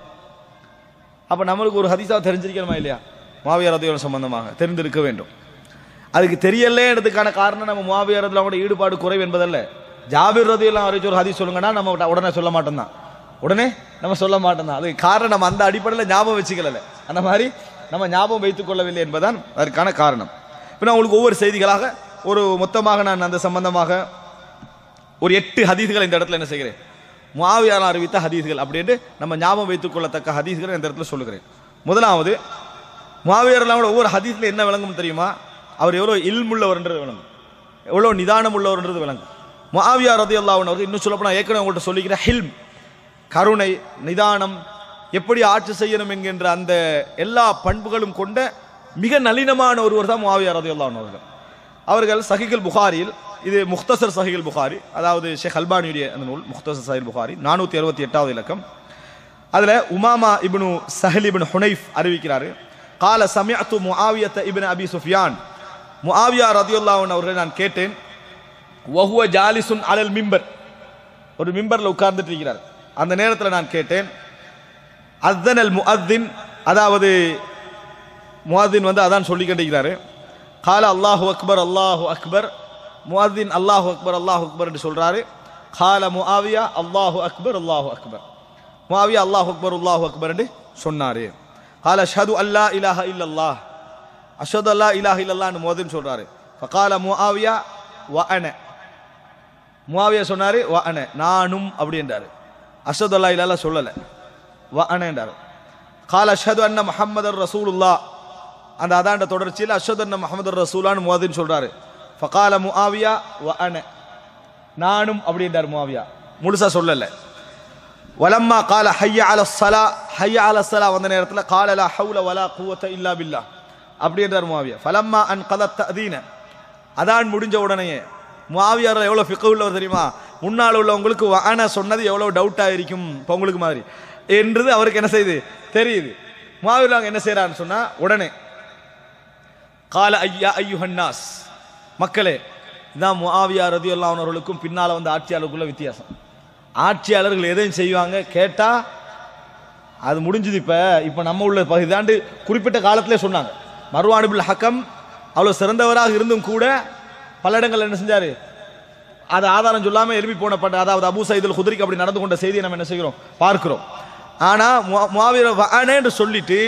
அப்ப நம்மளுக்கு ஒரு ஹதீஸா தெரிஞ்சிருக்கணுமா இல்லையா? முஆவியா ரலியல்லாஹு அன்ஹு சம்பந்தமாக தெரிந்திருக்க வேண்டும். அதுக்கு தெரியலன்றதுக்கான காரணம் நம்ம முஆவியா ரலியல்லாஹு அன்ஹு ஈடுபாடு குறைவு என்பதல்ல. ஜாபிர் ரலியல்லாஹு அன்ஹு ஒரு ஹதீஸ் சொல்லுங்கன்னா நம்ம உடனே சொல்ல மாட்டோம் தான், உடனே நம்ம சொல்ல மாட்டோம் தான். அதுக்கு காரணம் நம்ம அந்த அடிப்படையில் ஞாபகம் வச்சுக்கல, அந்த மாதிரி நம்ம ஞாபகம் வைத்துக் கொள்ளவில்லை என்பதுதான் அதற்கான காரணம். இப்போ நான் உங்களுக்கு ஒவ்வொரு செய்திகளாக ஒரு மொத்தமாக நான் அந்த சம்பந்தமாக ஒரு 8 ஹதீஸ்களை இந்த இடத்துல என்ன செய்கிறேன், முஆவியா அறிவித்த ஹதீஸ்கள் அப்படின்ட்டு நம்ம ஞாபகம் வைத்துக் கொள்ளத்தக்க ஹதீஸ்களை இந்த இடத்துல சொல்லுகிறேன். முதலாவது, முஆவியா ரலியல்லாஹு ஒவ்வொரு ஹதீஸ்ல என்ன விளங்கும் தெரியுமா? அவர் எவ்வளோ இல்முள்ளவர்ன்றது விளங்கும், எவ்வளோ நிதானம் உள்ளவர்ன்றது விளங்கும். முஆவியா ரலியல்லாஹு அன்ஹு இன்னும் சொல்லப்போனால் ஏற்கனவே உங்கள்கிட்ட சொல்லிக்கிற ஹில்ம், கருணை, நிதானம், எப்படி ஆட்சி செய்யணும் என்கின்ற அந்த எல்லா பண்புகளும் கொண்ட மிக நளினமான ஒருவர் தான் முஆவியா ரலியல்லாஹு அன்ஹு அவர்கள். அவர்கள் சஹீஹுல் புகாரியில், இது முக்தசர் சஹீஹுல் புகாரி, அதாவது ஷேக் அல்பானியுடைய அந்த நூல் முக்தசர் சஹீஹுல் புகாரி 468வது இலக்கம். அதில் உமாமா இப்னு சஹல் இப்னு ஹுனைஃப் அறிவிக்கிறாரு, கால சமிஅத்து முஆவியத இப்னு அபி சுஃபியான், முஆவியா ரலியல்லாஹு அன்ஹு அவர்களை நான் கேட்டேன். வஹுவ ஜாலிசுன் அலல் மிம்பர், ஒரு மிம்பர்ல உட்கார்ந்துட்டு இருக்கிறார். அந்த நேரத்தில் நான் கேட்டேன். அஸ்ஸனல் முஅத்தின், அதாவது முஅத்தின் அதான் சொல்லி கேட்டிருக்கிறாரு. கால அல்லாஹு அக்பர் அல்லாஹு அக்பர், முஅத்தின் அல்லாஹு அக்பர் அல்லாஹு அக்பர் என்று சொல்றாரு. கால முஆவியா அல்லாஹு அக்பர் அல்லாஹு அக்பர், முஆவியா அல்லாஹு அக்பர் அல்லாஹு அக்பர் என்று சொன்னாரு. கால அஷ்ஹது அல்லா இலாஹ இல்லல்லாஹ், அஷ்ஹது அல்லா இலாஹ இல்லல்லாஹ் என்று முஅத்தின் சொல்றாரு. ஃபகால முஆவியா வ அன, முஆவியா சொன்னாரு வ அன, நானும் அப்படி என்றாரு. அஷ்ஹது அல்லா இலாஹ சொல்லல, வ அன என்றாரு. கால அஷ்ஹது அன்ன முஹம்மதர் ரசூலுல்லாஹ், அந்த அதாண்ட தொடர்ச்சியில் அஷ்ஹது அன்ன முஹம்மதர் ரசூலுல்லாஹ்னு முஅத்தின் சொல்றாரு. ஃபகால முஆவியா வ அன, நானும் அப்படி என்றார். முஆவியா முழுசா சொல்லல. வலம்மா கால ஹய்ய அலஸ் ஸலா, ஹய்ய அலஸ் ஸலா வந்த நேரத்தில் கால லா ஹவுல வலா குவத்த இல்லா பில்லாஹ் அப்படி என்றார் முஆவியா. ஃபலம்மா அன் கதத் தஅதீன, அதான் முடிஞ்ச உடனேயே, முஆவியா எவ்வளவு ஃபிக்ஹ் உள்ளவர் தெரியுமா? முன்னால் உள்ளவங்களுக்கு வ அன சொன்னது எவ்வளவு டவுட்டா இருக்கும் இப்போ உங்களுக்கு மாதிரி என்றது அவருக்கு என்ன செய்யுது தெரியுது. முஆவியா என்ன செய்யறான்னு சொன்னா, உடனே கால ஐயா ஐயுஹன் நாஸ், மக்களே, இதான் முஆவியா ரலியல்லாஹு அன்ஹு அவர்களுக்கும் பின்னால வந்த ஆட்சியாளருக்குள்ள வித்தியாசம். ஆட்சியாளர்கள் எதையும் செய்வாங்க, கேட்டா அது முடிஞ்சது. இப்ப நம்ம உள்ள பகுதி தாண்டு குறிப்பிட்ட காலத்திலே சொன்னாங்க. மர்வான் இப்னு ஹக்கம் அவ்வளவு சிறந்தவராக இருந்தும் கூட பல இடங்கள் என்ன செஞ்சாரு, அதை ஆதாரம் சொல்லாம எழுப்பி போனப்பட்ட, அதாவது அபூ சயீத் அல் குத்ரிக்கு அப்படி நடந்து கொண்ட செய்தியை நம்ம என்ன செய்கிறோம், பார்க்கிறோம். ஆனா முஆவியா என்று சொல்லிட்டு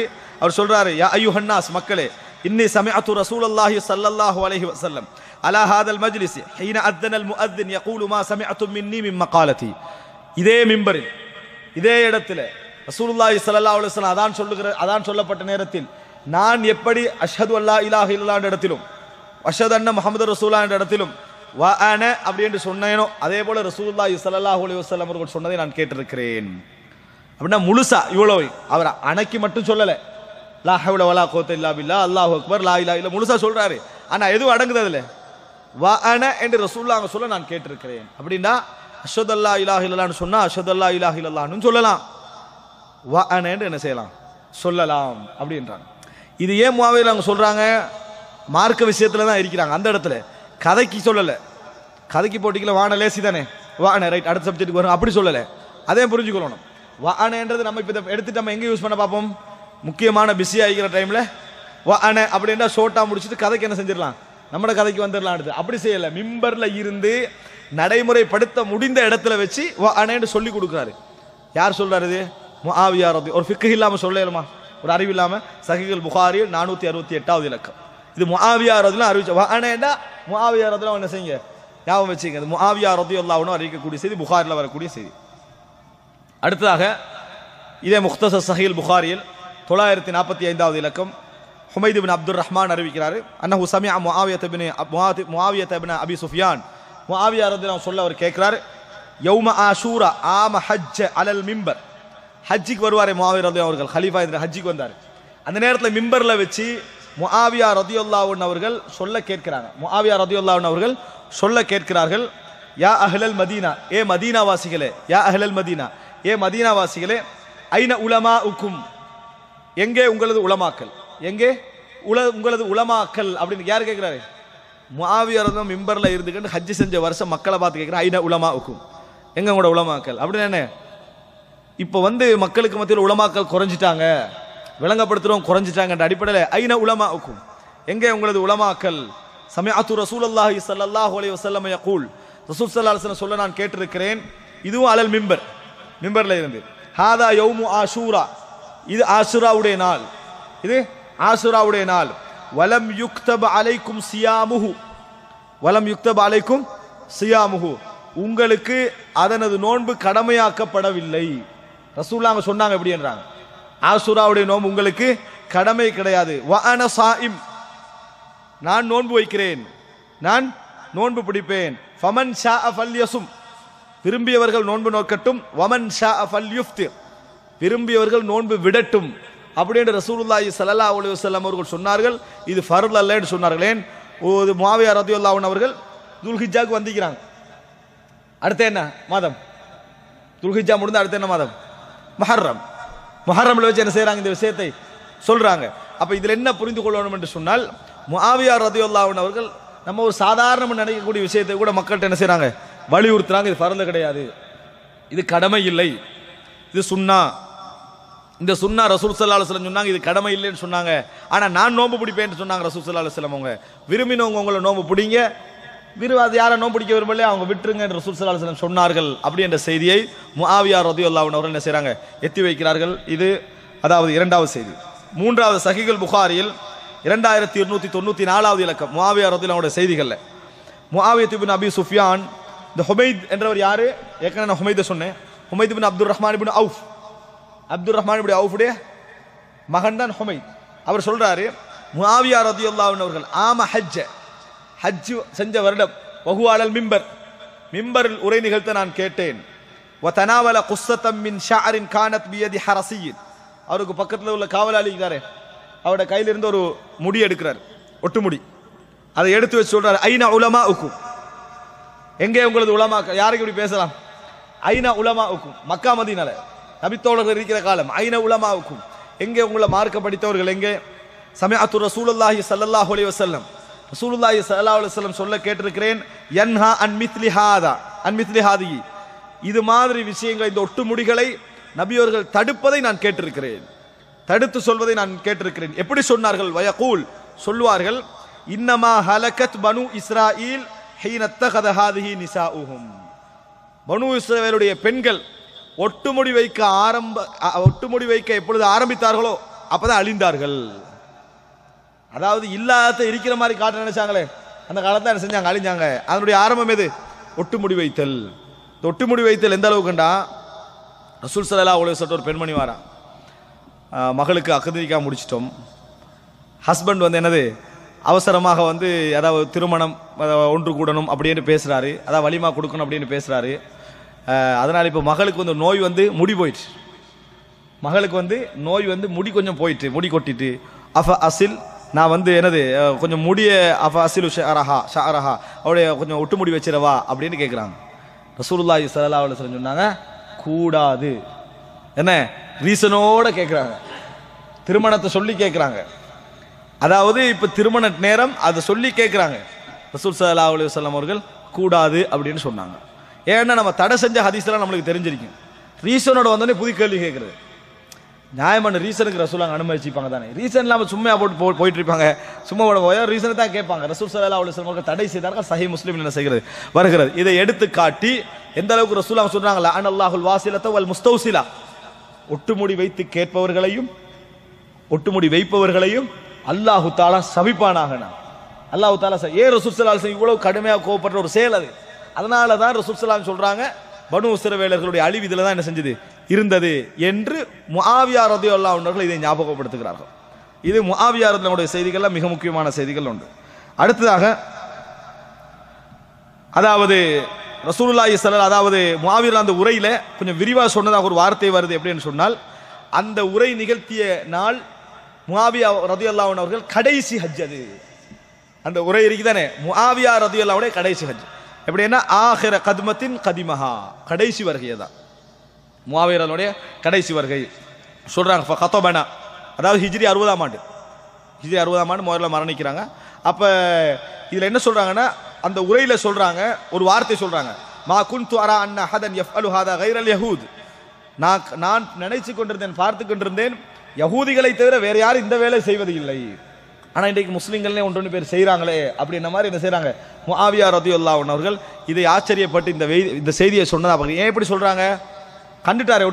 அவர் சொல்றாரு, யா அய்யுஹன் நாஸ், மக்களே, இன்னி சமிஅத்து ரசூலுல்லாஹி ஸல்லல்லாஹு அலைஹி வஸல்லம் அலா ஹாதல் மஜ்லிஸ் ஹீன அத்தனல் முஅத்தின் யகூலு மா சமிஅத்தும் மின்னி மின் மகாலதி. இதே மிம்பரில், இதே இடத்துல ரசூலுல்லாஹி ஸல்லல்லாஹு அலைஹி வஸல்லம் அதான் சொல்லப்பட்ட நேரத்தில் நான் எப்படி அஷ்ஹது அல்லா இலாஹ இல்லல்லாஹ் என்ற இடத்திலும் அஷ்ஹது அன்ன முஹம்மது ரசூலுல்லாஹ் என்ற இடத்திலும் வ அன அப்படி என்று சொன்னேனோ, அதே போல ரசூலுல்லாஹி ஸல்லல்லாஹு அலைஹி வஸல்லம் அவர்கள் சொன்னதை நான் கேட்டிருக்கிறேன். அப்படின்னா முழுசா இவ்வளவு அவர் அணைக்கு மட்டும் சொல்லல, லா ஹவ்ல வலா குவத்த இல்லா பில்லாஹ் அல்லாஹு அக்பர் லா இலாஹ இல்ல முழுசா சொல்றாரு. ஆனா எதுவும் அடங்குது அதுல, வ அன என்று ரசூலுல்லாஹ் சொல்ல நான் கேட்டிருக்கிறேன். அப்படின்னா அஷ்ஹது அல்லா இலாஹ இல்லல்லாஹ்னு சொன்னா அஷ்ஹது அல்லா இலாஹ இல்லல்லாஹ்னு சொல்லலாம், வ அன என்று என்ன செய்யலாம், சொல்லலாம் அப்படின்றாங்க. இது ஏன் முஆவியா அவங்க சொல்றாங்க, மார்க்க விஷயத்துல தான் இருக்கிறாங்க. அந்த இடத்துல கதைக்கு சொல்லல, கதைக்கு போட்டிக்கல வான லேசி தானே, வான ரைட் அடுத்த சப்ஜெக்ட்டுக்கு வரும் அப்படி சொல்லல. அதே புரிஞ்சுக்கொள்ளணும். வானன்றது நம்ம இப்போ எடுத்துட்டு நம்ம எங்கே யூஸ் பண்ண பார்ப்போம், முக்கியமான பிஸி ஆகிக்கிற டைமில் அப்படின்னா ஷோட்டா முடிச்சுட்டு கதைக்கு என்ன செஞ்சிடலாம், நம்மட கதைக்கு வந்துடலாம். அப்படி செய்யல, மிம்பர்ல இருந்து நடைமுறைப்படுத்த முடிந்த இடத்துல வச்சு அனேன்னு சொல்லி கொடுக்குறாரு. யார் சொல்றாரு? இது முஆவியா ரலியல்லாஹு. ஒரு ஃபிக்ஹ் இல்லாம சொல்லலாமா, ஒரு அறிவு இல்லாம? சஹீஹுல் புகாரி 468வது இலக்கம். இது முஆவியா ரலியல்லாஹு அறிவிச்ச அனேண்டா முஆவியா ரலியல்லாஹு என்ன செய்யுங்க, ஞாபகம் வச்சுங்க. இது முஆவியா ரலியல்லாஹு அன்ஹு அறிவிக்கக்கூடிய செய்தி, புகாரில வரக்கூடிய செய்தி. அடுத்ததாக இதே முக்தஸர் சஹீஹுல் புகாரியில் 945வது இலக்கம் ஹுமைத் இப்னு அப்துர் ரஹ்மான் அறிவிக்கிறார். அன்னஹு சமிஅ முஆவியா இப்னு அபி சுஃபியான், முஆவியா ரலியல்லாஹு சொல்ல அவர் கேட்கிறார், யௌம ஆஷூரா ஆம ஹஜ்ஜ அலல் மிம்பர். ஹஜ்ஜிக்கு வருவாரே முஆவியா ரலியல்லாஹு அவர்கள், ஹலீஃபா இந்த ஹஜ்ஜிக்கு வந்தார். அந்த நேரத்தில் மிம்பர்ல வச்சு முஆவியா ரலியல்லாஹு அவர்கள் சொல்ல கேட்கிறாங்க. முஆவியா ரலியல்லாஹு அவர்கள் சொல்ல கேட்கிறார்கள், யா அஹ்லல் மதீனா, ஏ மதீனா வாசிகளே, யா அஹ்லல் மதீனா, ஏ மதீனா வாசிகளே, ஐன உலமாஉக்கும், எங்கே உங்களது உலமாக்கள், எங்கே உங்களது உலமாக்கள் அப்படின்னு யார் கேட்கிறாரு? முஆவியா ரலியல்லாஹு மிம்பர்ல இருந்துக்கிட்டு ஹஜ்ஜி செஞ்ச வருஷம் மக்களை பார்த்து கேட்கிறார், ஐன உலமாஉக்கும், எங்க உங்களோட உலமாக்கள் அப்படின்னு. என்ன இப்போ மக்களுக்கு மத்தியில் உலமாக்கள் குறைஞ்சிட்டாங்க, விளங்கப்படுத்துறோம் குறைஞ்சிட்டாங்கன்ற அடிப்படையில் ஐன உலமாஉக்கும், எங்கே உங்களது உலமாக்கள். சமிஅத்து ரசூலுல்லாஹி ஸல்லல்லாஹு அலைஹி வஸல்லம் யகூல், ரசூல் ஸல்லல்லாஹு அலைஹி வஸல்லம் சொல்ல நான் கேட்டிருக்கிறேன், இதுவும் அலல் மிம்பர், மிம்பர்ல இருந்து, ஹாதா யௌமு ஆஷூரா, இது ஆஷூராவுடைய நாள், இது ஆஷூராவுடைய நாள். வலம் யுக்தப அலைக்கும் சியாமுஹு, வலம் யுக்தப அலைக்கும் சியாமுஹு, உங்களுக்கு அதனது நோன்பு கடமையாக்கப்படவில்லை. ரசூலுல்லாஹ் சொன்னாங்க எப்படி என்றாங்க, ஆஷூராவுடைய நோன்பு உங்களுக்கு கடமை கிடையாது. வ அன ஸாயிம், நான் நோன்பு வைக்கிறேன், நான் நோன்பு பிடிப்பேன். ஃபமன் ஷாஅ ஃபல்யஸும், விரும்பியவர்கள் நோன்பு நோக்கட்டும். வமன் ஷாஅ ஃபல்யுஃப்திர், விரும்பியவர்கள் நோன்பு விடட்டும் அப்படின்னு ரசூலுல்லாஹி ஸல்லல்லாஹு அலைஹி வஸல்லம் அவர்கள் சொன்னார்கள். இது ஃபர்ல் அல்லன்னு சொன்னார்கள். ஏன்? முஆவியா ரலியல்லாஹு அன்ஹு அவர்கள் துல்ஹிஜ்ஜாக்கு வந்திக்கிறாங்க. அடுத்த என்ன மாதம்? துல்ஹிஜ்ஜா முடிந்து அடுத்த என்ன மாதம்? முஹர்ரம். முஹர்ரம்ல வச்சு என்ன செய்யறாங்க, இந்த விஷயத்தை சொல்றாங்க. அப்ப இதுல என்ன புரிந்து கொள்ளணும் என்று சொன்னால், முஆவியா ரலியல்லாஹு அன்ஹு அவர்கள் நம்ம ஒரு சாதாரண நினைக்கக்கூடிய விஷயத்தை கூட மக்கள்கிட்ட என்ன செய்யறாங்க, வலியுறுத்துறாங்க. இது ஃபர்ல் கிடையாது, இது கடமை இல்லை, இது சுன்னா. இந்த சுன்னா ரசூல் ஸல்லல்லாஹு அலைஹி வஸல்லம் சொன்னாங்க, இது கடமை இல்லைன்னு சொன்னாங்க. ஆனா நான் நோன்பு பிடிப்பேன்னு சொன்னாங்க ரசூல் ஸல்லல்லாஹு அலைஹி வஸல்லம். அவங்க விரும்பினவங்க உங்களை நோன்பு பிடிங்க, விரும்பாது யாரை நோன்பு பிடிக்க விரும்பலையே அவங்க விட்டுருங்க என்று ரசூல் ஸல்லல்லாஹு அலைஹி வஸல்லம் சொன்னார்கள். அப்படி என்ற செய்தியை முஆவியா ரலியல்லாஹு அன்ஹு அவர்கள் என்ன செய்றாங்க, எத்தி வைக்கிறார்கள். இது அதாவது இரண்டாவது செய்தி. மூன்றாவது சஹீஹுல் புகாரியில் 2294வது இலக்கம் முஆவியா ரலியல்லாஹு அன்ஹு செய்திகள்ல முஆவியா இப்னு அபி சுஃபியான், இந்த ஹுமைத் என்றவர் யாரு? ஏற்கனவே நான் ஹுமைதை சொன்னேன். ஹுமைத் இப்னு அப்துர் ரஹ்மான் இப்னு அவுஃப், அப்துர் ரஹ்மான் இப்னு அவுஃபுடைய மகன் தான் ஹுமைத். அவர் சொல்றாரு, முஆவியா ரலியல்லாஹு அன்ஹு அவர்கள் ஆம ஹஜ்ஜ, ஹஜ் செஞ்ச வருடம், வஹுவ அலல் மிம்பர், மிம்பரில் உரை நிகழ்த்த நான் கேட்டேன். வ தனாவல குஸ்ஸத்தம் மின் ஷஅரின் கானத் பியதி ஹரஸியின், அவருக்கு பக்கத்தில் உள்ள காவலாளி இருக்காரு, அவருடைய கையில இருந்து ஒரு முடி எடுக்கிறார், ஒட்டு முடி, அதை எடுத்து வச்சு சொல்றாரு, ஐன உலமாஉக்கும், எங்கே உங்களது உலமாக்கள். யாருக்கு இப்படி பேசலாம்? ஐன உலமாஉக்கும், மக்கா மதீனால நபித்தோழர்கள் இருக்கிற காலம், ஐன உலமாஉக்கும், எங்கே உங்களை மார்க்க படித்தவர்கள் எங்கே? சமிஅத்து ரசூலுல்லாஹி ஸல்லல்லாஹு அலைஹி வஸல்லம், ரசூலுல்லாஹி ஸல்லல்லாஹு அலைஹி வஸல்லம் சொல்ல கேட்டிருக்கிறேன், யன்ஹா அன் மித்லி ஹாதா, அன் மித்லி ஹாதிஹி, இது மாதிரி விஷயங்கள், இந்த ஒட்டு முடிகளை நபியவர்கள் தடுப்பதை நான் கேட்டிருக்கிறேன், தடுத்து சொல்வதை நான் கேட்டிருக்கிறேன். எப்படி சொன்னார்கள்? வயகூல், சொல்வார்கள், இன்னமா ஹலகத் பனு இஸ்ராயில் ஹீன தகத ஹாதிஹி நிசாஉஹும், பனு இஸ்ரவேலுடைய பெண்கள் ஒட்டுமுடி வைக்க எப்பொழுது ஆரம்பித்தார்களோ அப்பதான் அழிந்தார்கள். அதாவது இல்லாத இருக்கிற மாதிரி காட்ட நினைச்சாங்களே, அந்த காலத்தை என்ன செஞ்சாங்க, அழிஞ்சாங்க. அதனுடைய ஆரம்பம் எது? ஒட்டுமுடி வைத்தல். ஒட்டுமுடி வைத்தல் எந்த அளவுக்குண்டா, ரசூல் ஸல்லல்லாஹு அலைஹி வஸல்லம் ஒரு பெண்மணி வாரா, மகளுக்கு அக்திரிக்கா முடிச்சிட்டோம், ஹஸ்பண்ட் என்னது அவசரமாக அதாவது திருமணம் ஒன்று கூடணும் அப்படின்னு பேசுறாரு, அதாவது வலிமா கொடுக்கணும் அப்படின்னு பேசுறாரு. அதனால இப்போ மகளுக்கு நோய் முடி போயிடுச்சு, மகளுக்கு நோய் முடி கொஞ்சம் போயிட்டு, முடி கொட்டிட்டு, அஃப அசில், நான் என்னது கொஞ்சம் முடிய அஃப அசிலு ஷஅரஹா ஷஅரஹா, அவருடைய கொஞ்சம் ஒட்டு முடி வச்சிரவா அப்படின்னு கேட்குறாங்க. ரசூலுல்லாஹி ஸல்லல்லாஹு அலைஹி வஸல்லம் சொன்னாங்க, கூடாது. என்ன ரீசனோட கேட்குறாங்க, திருமணத்தை சொல்லி கேட்குறாங்க, அதாவது இப்போ திருமண நேரம் அதை சொல்லி கேட்குறாங்க. ரசூல் ஸல்லல்லாஹு அலைஹி வஸல்லம் அவர்கள் கூடாது அப்படின்னு சொன்னாங்க. ஏன்னா நம்ம தடை செஞ்ச ஹதீஸ்லாம் நம்மளுக்கு தெரிஞ்சிருக்கும், ரீசனோட வந்தோடனே புது கேள்வி கேட்குறது. நியாயமான ரீசனுக்கு ரசூலாங்க அனுமதிச்சிப்பாங்க தானே. ரீசன் இல்லாமல் சும்மா போயிட்டு இருப்பாங்க. சும்மா ரீசனை தான் கேட்பாங்க. ரசூல் ஸல்லல்லாஹு அலைஹி வஸல்லம் தடை செய்தார்கள். சஹீஹ் முஸ்லிம் என்ன செய்கிறது வருகிறது. இதை எடுத்து காட்டி எந்த அளவுக்கு ரசூலாங்க சொல்றாங்க, லஅனல்லாஹுல் வாசிலத வல் முஸ்தௌசிலா, ஒட்டுமுடி வைத்து கேட்பவர்களையும் ஒட்டுமுடி வைப்பவர்களையும் அல்லாஹு தாலா சபிப்பானாக. அல்லாஹு தாலா ஏன் ரசூல் ஸல்லல்லாஹு அலைஹி வஸல்லம் இவ்வளவு கடுமையாக கோவப்பட்ட ஒரு செயல் அது. அதனால தான் ரசூல் ஸல்லல்லாஹு அலைஹி வஸல்லம் சொல்றாங்க, பனு இஸ்ரவேலர்களுடைய அழிவு இதில் தான் என்ன செஞ்சது இருந்தது என்று முஆவியா ரலியல்லாஹு அன்ஹு அவர்கள் இதை ஞாபகப்படுத்துகிறார்கள். இது முஆவியா ரலியல்லாஹு அன்ஹுடைய செய்திகள்ல மிக முக்கியமான செய்திகள் உண்டு. அடுத்ததாக அதாவது ரசூலுல்லாஹி ஸல்லல்லாஹு அதாவது முஆவியா அந்த உரையில கொஞ்சம் விரிவாக சொன்னதாக ஒரு வார்த்தை வருது. எப்படின்னு சொன்னால், அந்த உரை நிகழ்த்திய நாள் முஆவியா ரலியல்லாஹு அன்ஹு அவர்கள் கடைசி ஹஜ். அது அந்த உரை இருக்குதானே முஆவியா ரலியல்லாஹு அன்ஹு கடைசி ஹஜ். எப்படின்னா ஆகிர கத்மத்தின் கதிமஹா, கடைசி வருகை தான் முஆவியாவுடைய கடைசி வருகை சொல்றாங்க. ஃபகதபனா, அதாவது ஹிஜ்ரி 60ஆம் ஆண்டு, ஹிஜ்ரி 60ஆம் ஆண்டு முஆவியா மரணிக்கிறாங்க. அப்ப இதுல என்ன சொல்றாங்கன்னா, அந்த உரையில சொல்றாங்க ஒரு வார்த்தை சொல்றாங்க, மா குன்து அரா அன்ன அஹதன் யஃஅலு ஹாதா கைரல் யஹூத், நான் நினைச்சு கொண்டிருந்தேன், பார்த்து கொண்டிருந்தேன், யஹூதிகளை தவிர வேற யாரும் இந்த வேலை செய்வது இல்லை. ஆனா இன்றைக்கு முஸ்லிம்களே ஒன்று பேர் செய்யறாங்களே அப்படின்ற மாதிரி என்ன செய்யறாங்க. முஆவியா ரலியல்லாஹு அன்ஹு அவர்கள் இதை ஆச்சரியப்பட்டு இந்த செய்தியை சொன்னதா. ஏன் இப்படி சொல்றாங்க, கண்டுட்டாரு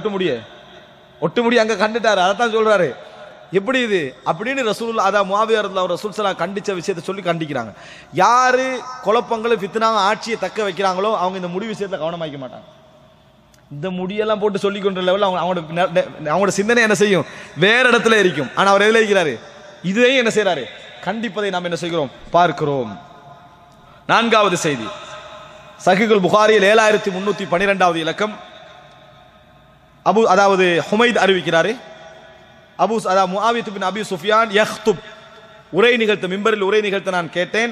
ஒட்டுமுடி அங்க கண்டுட்டாரு, அதைத்தான் சொல்றாரு. எப்படி இது அப்படின்னு ரசூலுல்லாஹ் அதான் முஆவியா ரலியல்லாஹு அன்ஹு ரசூல் ஸல்லல்லாஹு கண்டிச்ச விஷயத்தை சொல்லி கண்டிக்கிறாங்க. யாரு குழப்பங்களும் ஃபித்னாவும் ஆட்சியை தக்க வைக்கிறாங்களோ அவங்க இந்த முடி விஷயத்துல கவனம் வைக்க மாட்டாங்க. இந்த முடியெல்லாம் போட்டு சொல்லி கொண்ட லெவலில் அவங்களோட சிந்தனை என்ன செய்யும், வேற இடத்துல இருக்கும். ஆனா அவர் எதில் இருக்கிறாரு, இதையும் என்ன செய்யறாரு, கண்டிப்பதை நாம் என்ன செய்கிறோம் பார்க்கிறோம். 4வது செய்தி சஹீஹுல் புகாரியில் 7312வது இலக்கம். அதாவது ஹுமைத் அறிவிக்கிறாரு, முஆவியா பின் அபி சுஃபியான் யக்துப், உரை நிகழ்த்த மிம்பரில் உரை நிகழ்த்த நான் கேட்டேன்.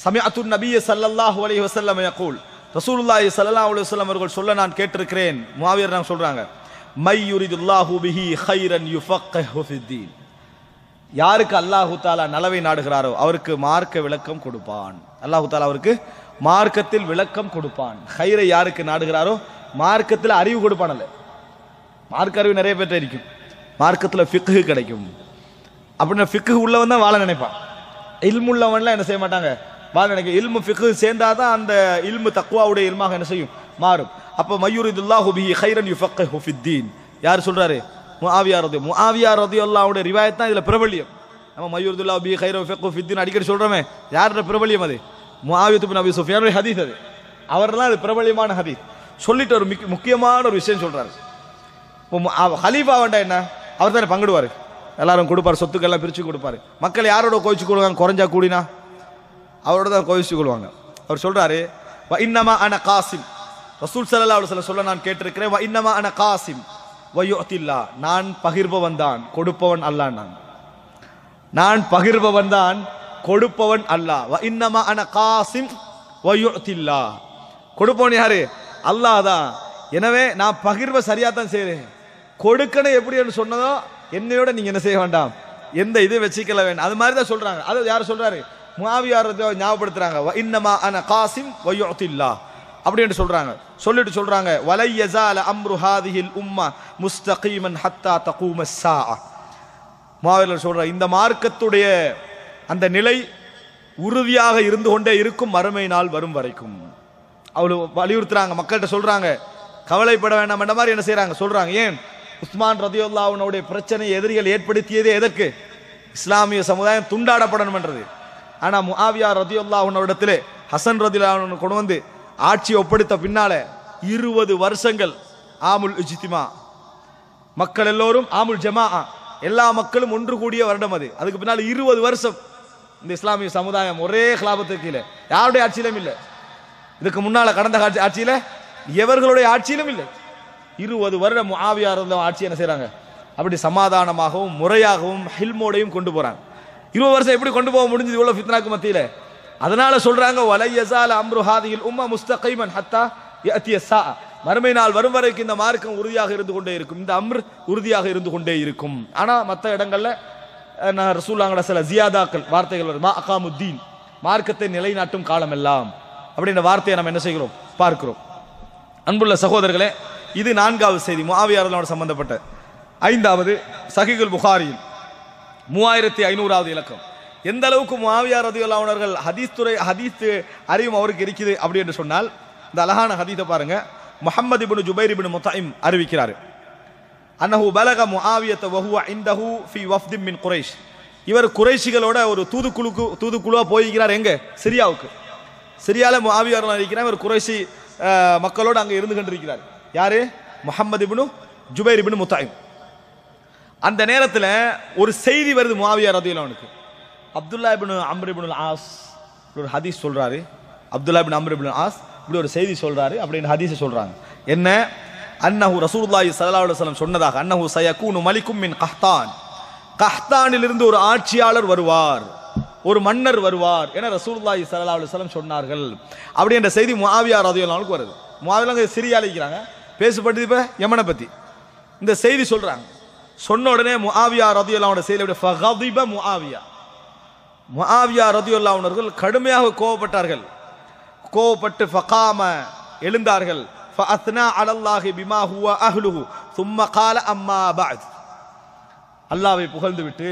சமிஅத்து நபிய ஸல்லல்லாஹு அலைஹி வஸல்லம் யகூல், ரசூலுல்லாஹி ஸல்லல்லாஹு அலைஹி வஸல்லம் அவர்கள் சொல்ல நான் கேட்டிருக்கிறேன். முஆவியா நான் சொல்றாங்க, மை யுரிதுல்லாஹு பிஹி கைரன் யுஃபக்கிஹு ஃபித்தீன், யாருக்கு அல்லாஹு தாலா நலவை நாடுகிறாரோ அவருக்கு மார்க்க விளக்கம் கொடுப்பான். அல்லாஹு தாலா அவருக்கு மார்க்கத்தில் விளக்கம் கொடுப்பான். கைரை யாருக்கு நாடுகிறாரோ மார்க்கத்தில் அறிவு கொடுப்பான். அல்ல, மார்க்க அறிவு நிறைய பேர்ட்ட இருக்கும், மார்க்கத்தில் ஃபிக்ஹு கிடைக்கும். அப்படின்னா ஃபிக்ஹு உள்ளவன் தான் வாழ நினைப்பான். இல்மு உள்ளவன்லாம் என்ன செய்ய மாட்டாங்க, வாழ நினைக்க. இல்மு ஃபிக்ஹு சேர்ந்தாதான் அந்த இல்மு தக்வாவுடைய இல்மாக என்ன செய்யும், மாறும். அப்போ மய்யுரிதுல்லாஹு பிஹி கைரன் யுஃபக்கிஹு ஃபித்தீன் யார் சொல்றாரு, முஆவியா ரலியல்லாஹு அன்ஹு ரிவாயத் தான் இதுல பிரபல்யம். நம்ம மய்யுரிதுல்லாஹு பிஹி கைரன் யுஃபக்கிஹு ஃபித்தீன் அடிக்கடி சொல்றோமே, யாரோட பிரபல்யம் அது, முஆவியா பின் அபி சுஃபியானுடைய ஹதீஸ். அது அவர்லாம் அது பிரபல்யமான ஹதீஸ். சொல்லிட்டு ஒரு முக்கியமான ஒரு விஷயம் சொல்றாரு. ஹலீஃபா வேண்டா என்ன, அவர் தானே பங்கிடுவார், எல்லாரும் கொடுப்பார், சொத்துக்கெல்லாம் பிரித்து கொடுப்பாரு. மக்கள் யாரோட கோவிச்சு கொள்வாங்க, குறைஞ்சா கூடினா அவரோட தான் கோவிச்சு கொள்வாங்க. அவர் சொல்றாரு, வ இன்னமா அன காசிம், ரசூல் ஸல்லல்லாஹு அலைஹி வஸல்லம் சொல்ல நான் கேட்டிருக்கிறேன், வ இன்னமா அன காசிம் வ யுஅத்தில்லா, நான் பகிர்பவன் தான் கொடுப்பவன் அல்லாஹ். நான் பகிர்பவன் தான் கொடுப்பவன் அல்லாஹ். வ இன்னமா அன காசிம் வ யுஅத்தில்லா, கொடுப்பவன் யாரு, அல்லாஹ் தான். எனவே நான் பகிர்வை சரியா தான் செய்றேன், கொடுக்கணும் எப்படி சொன்னதோ என்னையோட நீங்க என்ன செய்ய வேண்டாம், எந்த இது வச்சுக்கல வேண்டாம். அது மாதிரி தான் சொல்றாங்க. அது யார் சொல்றாரு, முஆவியா ரலியல்லாஹு ஞாபகப்படுத்துறாங்க, வ இன்னமா அன காசிம் வ யுஅத்தில்லா அப்படின்னு சொல்றாங்க. சொல்லிட்டு சொல்றாங்க, வலை யஸால அம்ரு ஹாதிஹில் உம்ம முஸ்தகீமன் ஹத்தா தகூம ஸாஅ, முஆவியா சொல்ற இந்த மார்க்கத்துடைய அந்த நிலை உறுதியாக இருந்து கொண்டே இருக்கும் மறுமை நாள் வரும் வரைக்கும். அவ்வளவு வலியுறுத்துறாங்க, மக்கள்கிட்ட சொல்றாங்க, கவலைப்பட வேண்டாம் என்ற மாதிரி என்ன செய்யறாங்க சொல்றாங்க. ஏன், உஸ்மான் ரலியல்லாஹு அன்ஹுடைய பிரச்சனையை எதிரிகள் ஏற்படுத்தியதே எதற்கு, இஸ்லாமிய சமுதாயம் துண்டாடப்படணும் என்றது. ஆனா முஆவியா ரலியல்லாஹு அன்ஹு இடத்திலே ஹசன் ரலியல்லாஹு அன்ஹு கொண்டு வந்து ஆட்சி ஒப்படைத்த பின்னால 20 வருஷங்கள் ஆமுல் இஜ்திமா, மக்கள் எல்லோரும் ஆமுல் ஜமா, எல்லா மக்களும் ஒன்று கூடிய வருடம் அது. அதுக்கு பின்னால் 20 வருஷம் இந்த இஸ்லாமிய சமுதாயம் ஒரே கிலாபத்துக்கு கீழே யாருடைய ஆட்சியிலும் இல்லை. இதுக்கு முன்னால கடந்த ஆட்சியில எவர்களுடைய ஆட்சியிலும் இல்லை. 20 வருடம் முஆவியா ரலியல்லாஹு ஆட்சி என்ன செய்றாங்க, அப்படி சமாதானமாகவும் முறையாகவும் ஹில்மோடையும் கொண்டு போறாங்க. 20 வருஷம் எப்படி கொண்டு போக முடிஞ்சது இவ்வளவு ஃபித்னாக்கு மத்தியில? அதனால சொல்றாங்க, வலை யஸால அம்ரு ஹாதிஹில் உம்ம முஸ்தகீமன் ஹத்தா யஅதிய ஸாஅ, மறுமை நாள் வரும் வரைக்கும் இந்த மார்க்கம் உறுதியாக இருந்து கொண்டே இருக்கும், இந்த அம்ர் உறுதியாக இருந்து கொண்டே இருக்கும். ஆனா மற்ற இடங்கள்ல ரசூலுல்லாஹி சில ஜியாதாக்கள் வார்த்தைகள் வருது, மா அகாமுத்தீன், மார்க்கத்தை நிலைநாட்டும் காலம் எல்லாம் அப்படின்ற வார்த்தையை நம்ம என்ன செய்கிறோம் பார்க்கிறோம். அன்புள்ள சகோதரர்களே, இது 4வது செய்தி முஆவியா ரலியல்லாஹு சம்பந்தப்பட்ட. ஐந்தாவது சஹீஹுல் புகாரியில் 3500வது இலக்கம். எந்த அளவுக்கு முஆவியா ரலியல்லாஹு அன்ஹு அவர்கள் ஹதீஸ் அறிவும் அவருக்கு இருக்குது அப்படி என்று சொன்னால் இந்த அழகான ஹதீஸை பாருங்க. முஹம்மது இப்னு ஜுபைர் இப்னு முத்இம் அறிவிக்கிறார். அன்னஹு பலக முஆவியத வஹுவ இன்தஹு ஃபீ வஃப்தின் மின் குரைஷ். இவர் குறைஷிகளோட ஒரு தூதுக்குழுவா போயிருக்கிறார். எங்க? சிரியாவுக்கு. சிரியால முஆவியா இருக்கிறார். இவர் குறைஷி மக்களோடு அங்கே இருந்து கொண்டிருக்கிறார். யாரு? முஹம்மது இப்னு ஜுபைர் இப்னு முத்இம். அந்த நேரத்தில் ஒரு செய்தி வருது முஆவியா ரலியல்லாஹு அன்ஹுக்கு. அப்துல்லா இப்னு அம்ர் இப்னு ஆஸ் ஒரு ஹதீஸ் சொல்றாரு. அப்துல்லா இப்னு அம்ர் இப்னு ஆஸ் இப்படி ஒரு செய்தி சொல்றாரு அப்படின்னு ஹதீஸை சொல்றாங்க. என்ன? அன்னஹு ரசூலுல்லாஹி ஸல்லல்லாஹு அலைஹி வஸல்லம் சொன்னதாக அன்னஹு சயகூனு மலிக்கும் மின் கஹ்தான். கஹ்தானிலிருந்து ஒரு ஆட்சியாளர் வருவார், ஒரு மன்னர் வருவார் என ரசூலுல்லாஹி ஸல்லல்லாஹு அலைஹி வஸல்லம் சொன்னார்கள். அப்படி என்ற செய்தி முஆவியா ரலியல்லாஹு அன்ஹுக்கு வருது. முஆவியா சிரியால இருக்கிறாங்க, பேசப்பட்டது இப்ப யமனை பத்தி இந்த செய்தி சொல்றாங்க. சொன்ன உடனே முஆவியா ரலியல்லாஹு அன்ஹு செய்தி ஃபகதிப முஆவியா ரலியல்லாஹு அன்ஹு அவர்கள் கடுமையாக கோபப்பட்டார்கள். கோபப்பட்டு ஃபகாம எழுந்தார்கள். ஃபஅத்னா அலல்லாஹி பிமா ஹுவ அஹ்லுஹு ثم قال அம்மா பஅத். அல்லாஹ்வை புகழ்ந்து விட்டு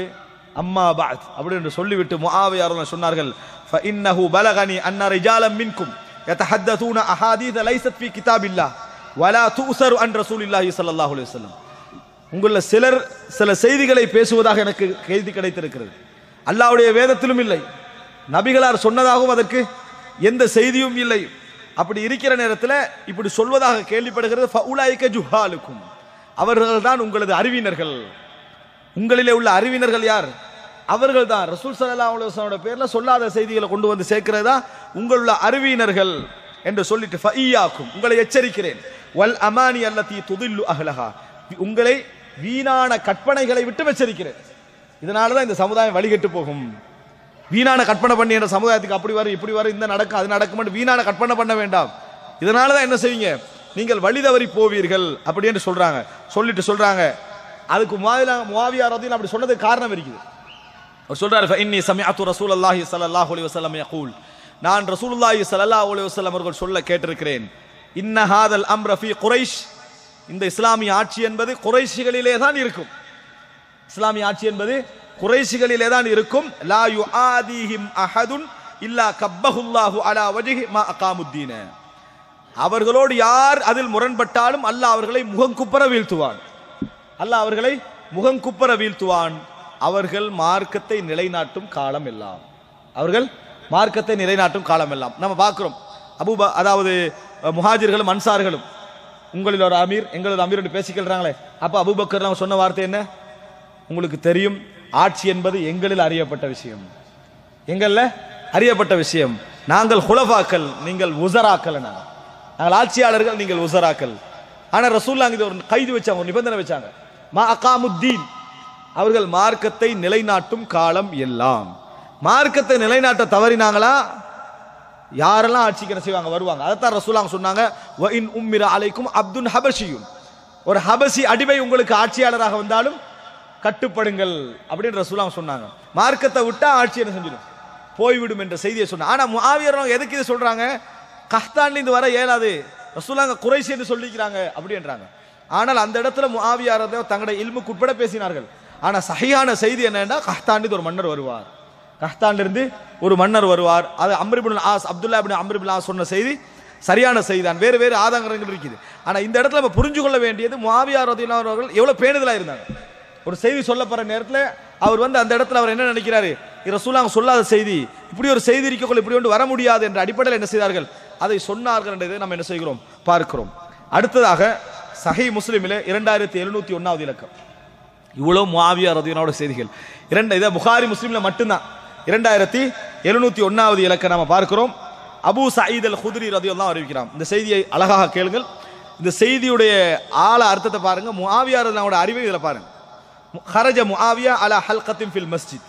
அம்மா பஅத் அப்படி என்று சொல்லிவிட்டு முஆவியா ரலியல்லாஹு சொன்னார்கள் ஃபஇன்னஹு பலகனி அன்ன ரிஜாலம் மின்கும் யதஹத்தூன அஹாதீஸ லைஸத் ஃபீ கிதாபில்லாஹ் வலா துஸரு அன் ரசூலில்லாஹி ஸல்லல்லாஹு அலைஹி வஸல்லம். உங்களில் சிலர் சில செய்திகளை பேசுவதாக எனக்கு செய்தி கிடைத்திருக்கிறது. அல்லாஹ்வுடைய வேதத்திலும் இல்லை, நபிகளார் சொன்னதாகவும் அதற்கு எந்த செய்தியும் இல்லை. அப்படி இருக்கிற நேரத்தில் இப்படி சொல்வதாக கேள்விப்படுகிறது. ஃபஉலாயிக ஜுஹாலுக்கும், அவர்கள் தான் உங்களது அறிவினர்கள். உங்களிலே உள்ள அறிவினர்கள் யார்? அவர்கள் தான் ரசூல் ஸல்லல்லாஹு அலைஹி வஸல்லம் பேர்ல சொல்லாத செய்திகளை கொண்டு வந்து சேர்க்கிறதா உங்களுள்ள அறிவினர்கள் என்று சொல்லிட்டு ஃபஇய்யாக்கும், உங்களை எச்சரிக்கிறேன், வல் அமானி அல்லதி துதில்லு அஹ்லஹா, உங்களை வீணான கற்பனைகளை விட்டு எச்சரிக்கிறேன். இதனால தான் இந்த சமுதாயம் வழிகெட்டு போகும். வீணான கற்பனை பண்ணி என்ற சமுதாயத்துக்கு அப்படி வரும் இப்படி வரும் இந்த நடக்கும் அது நடக்கும் வீணான கற்பனை பண்ண வேண்டாம். இதனால தான் என்ன செய்வீங்க, நீங்கள் வழி தவறி போவீர்கள் அப்படி என்று சொல்றாங்க. சொல்லிட்டு சொல்றாங்க அதுக்கு முஆவியா ரலியல்லாஹு அப்படி சொன்னதுக்கு காரணம் இருக்குது. அவர் சொல்றாரு ஃபஇன்னி சமிஅத்து ரசூலுல்லாஹி ஸல்லல்லாஹு அலைஹி வஸல்லம் யகூல், நான் ரசூலுல்லாஹி ஸல்லல்லாஹு அலைஹி வஸல்லம் அவர்கள் சொல்ல கேட்டிருக்கிறேன். இன்ன ஹாதல் அம்ர ஃபீ குரைஷ், இந்த இஸ்லாமிய ஆட்சி என்பது குறைஷிகளிலே தான் இருக்கும். இஸ்லாமிய ஆட்சி என்பது குறைஷிகளிலே தான் இருக்கும். லா யுஆதிஹிம் அஹதுன் இல்லா கப்பஹுல்லாஹு அலா வஜ்ஹி மா அகாமுத்தீன, அவர்களோடு யார் அதில் முரண்பட்டாலும் அல்லாஹ் அவர்களை முகங்குப்புற வீழ்த்துவான். அல்லாஹ் அவர்களை முகங்குப்புற வீழ்த்துவான். அவர்கள் மார்க்கத்தை நிலைநாட்டும் காலம் எல்லாம், அவர்கள் மார்க்கத்தை நிலைநாட்டும் காலம் எல்லாம். நம்ம பார்க்கிறோம் அதாவது முஹாஜிர்களும் அன்சார்களும் உங்களில் ஒரு அமீர் எங்களது அமீர் என்று பேசிக்கிறாங்களே. அப்ப அபூபக்கர் சொன்ன வார்த்தை என்ன? உங்களுக்கு தெரியும், ஆட்சி என்பது எங்களில் அறியப்பட்ட விஷயம், எங்கள்ல அறியப்பட்ட விஷயம். நாங்கள் ஹுலஃபாக்கள், நீங்கள் உஸராக்கள். நாங்கள் ஆட்சியாளர்கள், நீங்கள் உஸராக்கள். ஆனா ரசூலுல்லாஹ் இது ஒரு கைது வச்சாங்க, ஒரு நிபந்தனை வச்சாங்க. மா அகாமுத்தீன், அவர்கள் மார்க்கத்தை நிலைநாட்டும் காலம் எல்லாம். மார்க்கத்தை நிலைநாட்ட தவறினாங்களா யாரெல்லாம் ஆட்சிக்கு என்ன செய்வாங்க, வருவாங்க. அதைத்தான் ரசூலுல்லாஹ் சொன்னாங்க வ இன் உம்மிர அலைக்கும் அப்துன் ஹபஷியுன், ஒரு ஹபஷி அடிமை உங்களுக்கு ஆட்சியாளராக வந்தாலும் கட்டுப்படுங்கள் அப்படின்னு ரசூலுல்லாஹ் சொன்னாங்க. மார்க்கத்தை விட்டா ஆட்சி என்ன செஞ்சிடும், போய்விடும் என்ற செய்தியை சொன்னாங்க. ஆனா முஆவியா எதுக்கு இதை சொல்றாங்க? கஹ்தான்ல இருந்து வர இயலாது, ரசூலுல்லாஹ் குறைஷி என்று சொல்லிக்கிறாங்க அப்படின்றாங்க. ஆனால் அந்த இடத்துல முஆவியா தங்களுடைய இல்முக்கு உட்பட பேசினார்கள். ஆனா சஹீஹான செய்தி என்னன்னா கஹ்தான்ல ஒரு மன்னர் வருவார், கஹ்தான்ல இருந்து ஒரு மன்னர் வருவார். அது அம்ர் இப்னு ஆஸ், அப்துல்லா இப்னு அம்ர் இப்னு ஆஸ் சொன்ன செய்தி சரியான செய்தி தான். வேறு வேறு ஆதாரங்கள் இருக்குது. ஆனா இந்த இடத்துல நம்ம புரிஞ்சு கொள்ள வேண்டியது முஆவியா ரலியல்லாஹு அன்ஹு அவர்கள் எவ்வளவு பேணுதலா இருந்தாங்க. ஒரு செய்தி சொல்லப்படுற நேரத்தில் அவர் அந்த இடத்துல அவர் என்ன நினைக்கிறாரு, ரசூலுல்லாஹ் சொல்லாத செய்தி, இப்படி ஒரு செய்தி இருக்கக்குள்ள இப்படி ஒன்று வர முடியாது என்ற அடிப்படையில் என்ன செய்தார்கள், அதை சொன்னார்கள் என்றதை நம்ம என்ன செய்கிறோம், பார்க்கிறோம். அடுத்ததாக சஹீஹ் முஸ்லிமிலே 2701வது இலக்கம். இவ்வளவு முஆவியா ரலியல்லாஹு செய்திகள் இதை புகாரி முஸ்லிம்ல மட்டும்தான் 2701வது இலக்கம் நாம பார்க்கிறோம். அபூ சயீத் அல் குத்ரி ரலியல்லாஹு அறிவிக்கிறார். இந்த செய்தியை அழகாக கேளுங்கள். இந்த செய்தியுடைய ஆழ அர்த்தத்தை பாருங்க, முஆவியா ரலியல்லாஹு அறிவை இதில் பாருங்க. ஹரஜ முஆவியா அலா ஹல்கத்தின் ஃபில் மஸ்ஜித்,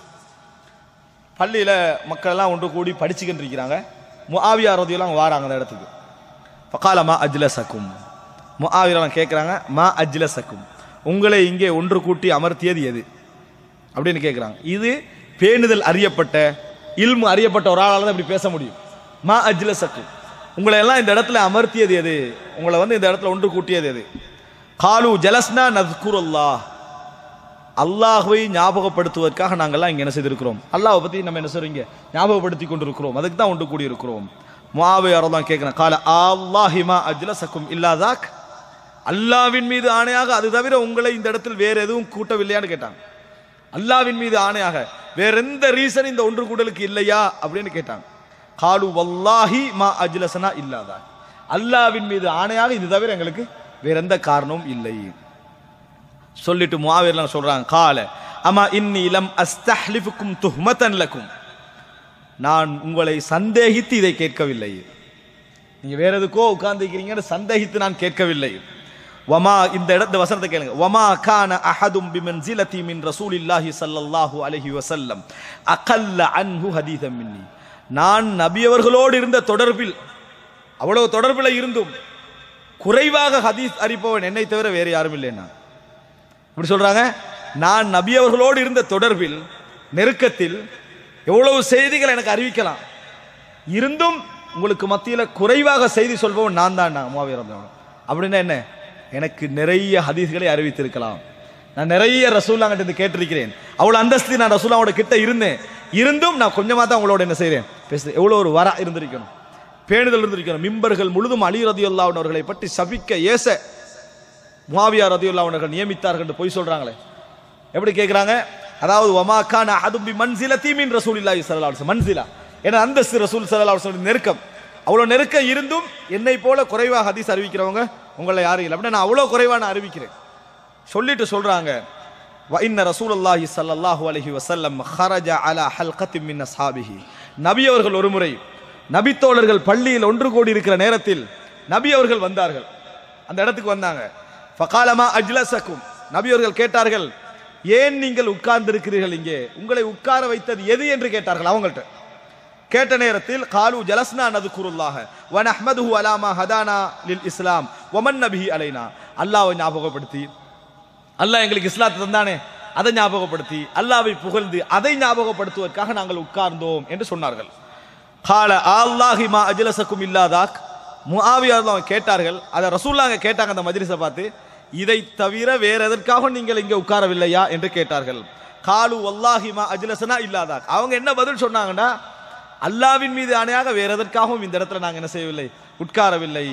பள்ளியில் மக்கள் எல்லாம் ஒன்று கூடி படிச்சுக்கிட்டு இருக்கிறாங்க. முஆவியா ரலியல்லாஹு வாராங்க அந்த இடத்துக்கு. ஃபகால மா அஜ்லஸக்கும், முஆவியா கேட்குறாங்க மா அஜ்லஸக்கும், உங்களை இங்கே ஒன்று கூட்டி அமர்த்தியது எது அப்படின்னு கேட்குறாங்க. இது பேணுதல் அறியப்பட்ட இல்மு அறியப்பட்ட ஒரு ஆளால் தான் இப்படி பேச முடியும். மா அஜ்லஸக்கும், உங்களை எல்லாம் இந்த இடத்துல அமர்த்தியது எது, உங்களை இந்த இடத்துல ஒன்று கூட்டியது எது? காலு ஜலஸ்னா நஸ்குருல்லாஹ், அல்லாஹ்வை ஞாபகப்படுத்துவதற்காக நாங்கள்லாம் இங்கே என்ன செய்திருக்கிறோம், அல்லாஹ்வை பற்றி நம்ம என்ன செய்றீங்க ஞாபகப்படுத்தி கொண்டிருக்கிறோம், அதுக்கு தான் ஒன்று கூடி இருக்கிறோம். முஆவியா தான் கேட்கிறேன், கால அல்லாஹிமா அஜ்லசக்கும் இல்லாதாக், அல்லாவின் மீது ஆணையாக அது தவிர உங்களை இந்த இடத்தில் வேற எதுவும் கூட்டவில்லையான்னு கேட்டாங்க. அல்லாவின் மீது ஆணையாக வேற எந்த ரீசன் இந்த ஒன்று கூடலுக்கு இல்லையா அப்படின்னு கேட்டாங்க. காலு வல்லாஹி மா அஜ்லசனா இல்லாதாக், அல்லாவின் மீது ஆணையாக இது தவிர எங்களுக்கு வேற எந்த காரணமும் இல்லை சொல்லிட்டு முஆவியா சொல்றாங்க, கால அமா இன்னி லம் அஸ்தஹ்லிஃபுக்கும் துஹ்மதன் லக்கும், நான் உங்களை சந்தேகித்து இதை கேட்கவில்லை, நீங்க வேற எதுக்கோ உட்கார்ந்துக்கிறீங்கன்னு சந்தேகித்து நான் கேட்கவில்லை. வமா, இந்த இடத்து வசனத்தை கேளுங்க, வமா கான அஹதும் பிமன்சிலதி மின் ரசூலில்லாஹி ஸல்லல்லாஹு அலைஹி வஸல்லம் அகல்ல அன்ஹு ஹதீஸம் மின்னி, நான் நபி அவர்களோடு இருந்த தொடர்பில், அவ்வளவு தொடர்பில் இருந்தும் குறைவாக ஹதீஸ் அறிப்பவன் என்னை தவிர வேறு யாரும் இல்லைன்னா இப்படி சொல்றாங்க. நான் நபி அவர்களோடு இருந்த தொடர்பில், நெருக்கத்தில் எவ்வளவு செய்திகள் எனக்கு அறிவிக்கலாம், இருந்தும் உங்களுக்கு மத்தியில் குறைவாக செய்தி சொல்பவன் நான் தான் முஆவியா ரலியல்லாஹு அன்ஹு. அப்படின்னா என்ன, எனக்கு நிறைய ஹதீஸ்களை அறிவித்திருக்கலாம், நான் நிறைய ரசூலுல்லாஹ்கிட்ட இருந்து கேட்டிருக்கிறேன், அவ்வளோ அந்தஸ்து நான் ரசூலுல்லாஹோட கிட்ட இருந்தும் நான் கொஞ்சமாக தான் உங்களோட என்ன செய்கிறேன் பேசுகிறேன். எவ்வளோ ஒரு வரா இருந்திருக்கணும், பேணுதல் இருந்திருக்கணும். மிம்பர்கள் முழுதும் அலி ரலியல்லாஹு அன்ஹு அவர்களை பற்றி சபிக்க ஏச முஆவியா ரலியல்லாஹு அன்ஹு அவர்கள் நியமித்தார்கள் என்று பொய் சொல்றாங்களே. எப்படி கேட்குறாங்க, அதாவது வமா கான அஹதும் பிமன்சிலதி மின் ரசூலில்லாஹி ஸல்லல்லாஹு அலைஹி வஸல்லம், மன்சிலா என அந்தஸ்து ரசூல் ஸல்லல்லாஹு அலைஹி வஸல்லம் நெருக்கம், அவ்வளோ நெருக்கம் இருந்தும் என்னை போல குறைவாக ஹதீஸ் அறிவிக்கிறவங்க உங்களை யாரும் இல்லை, அப்படின்னா நான் அவ்வளோ குறைவாக நான் அறிவிக்கிறேன் சொல்லிட்டு சொல்றாங்க. வ இன்ன ரசூலுல்லாஹி ஸல்லல்லாஹு அலைஹி வஸல்லம் ஹரஜ அலா ஹல்கத்தின் மின் அஸ்ஹாபிஹி, நபி அவர்கள் ஒரு முறை நபித்தோழர்கள் பள்ளியில் ஒன்று கூடி இருக்கிற நேரத்தில் நபி அவர்கள் வந்தார்கள், அந்த இடத்துக்கு வந்தாங்க. ஃபகாலமா அஜ்லசக்கும், நபி அவர்கள் கேட்டார்கள், ஏன் நீங்கள் உட்கார்ந்து இருக்கிறீர்கள், இங்கே உங்களை உட்கார வைத்தது எது என்று கேட்டார்கள். அவங்கள்ட்ட கேட்ட நேரத்தில் காலு ஜலஸ்னா நதுகுருல்லாஹ வ நஹ்மதுஹு அலா மா ஹதானா லில் இஸ்லாம் வ மன் நபிஹி அலைனா, அல்லாஹ்வை ஞாபகப்படுத்தி, அல்லாஹ் எங்களுக்கு இஸ்லாத்தை தந்தானே அதை ஞாபகப்படுத்தி, அல்லாஹ்வை புகழ்ந்து அதை ஞாபகப்படுத்துவதற்காக நாங்கள் உட்கார்ந்தோம் என்று சொன்னார்கள். கால அல்லாஹி மா அஜ்லசக்கும் இல்லாதாக், முஆவியா கேட்டார்கள், அதை ரசூலுல்லாஹ் கேட்டாங்க அந்த மஜ்லிஸை பார்த்து, இதை தவிர வேற எதற்காக நீங்கள் இங்கே உட்காரவில்லையா என்று கேட்டார்கள். காலு வல்லாஹி மா அஜ்லசனா இல்லாதாக், அவங்க என்ன பதில் சொன்னாங்கன்னா, அல்லாவின் மீது ஆணையாக வேற எதற்காகவும் இந்த இடத்துல நாங்கள் என்ன செய்யவில்லை, உட்காரவில்லை.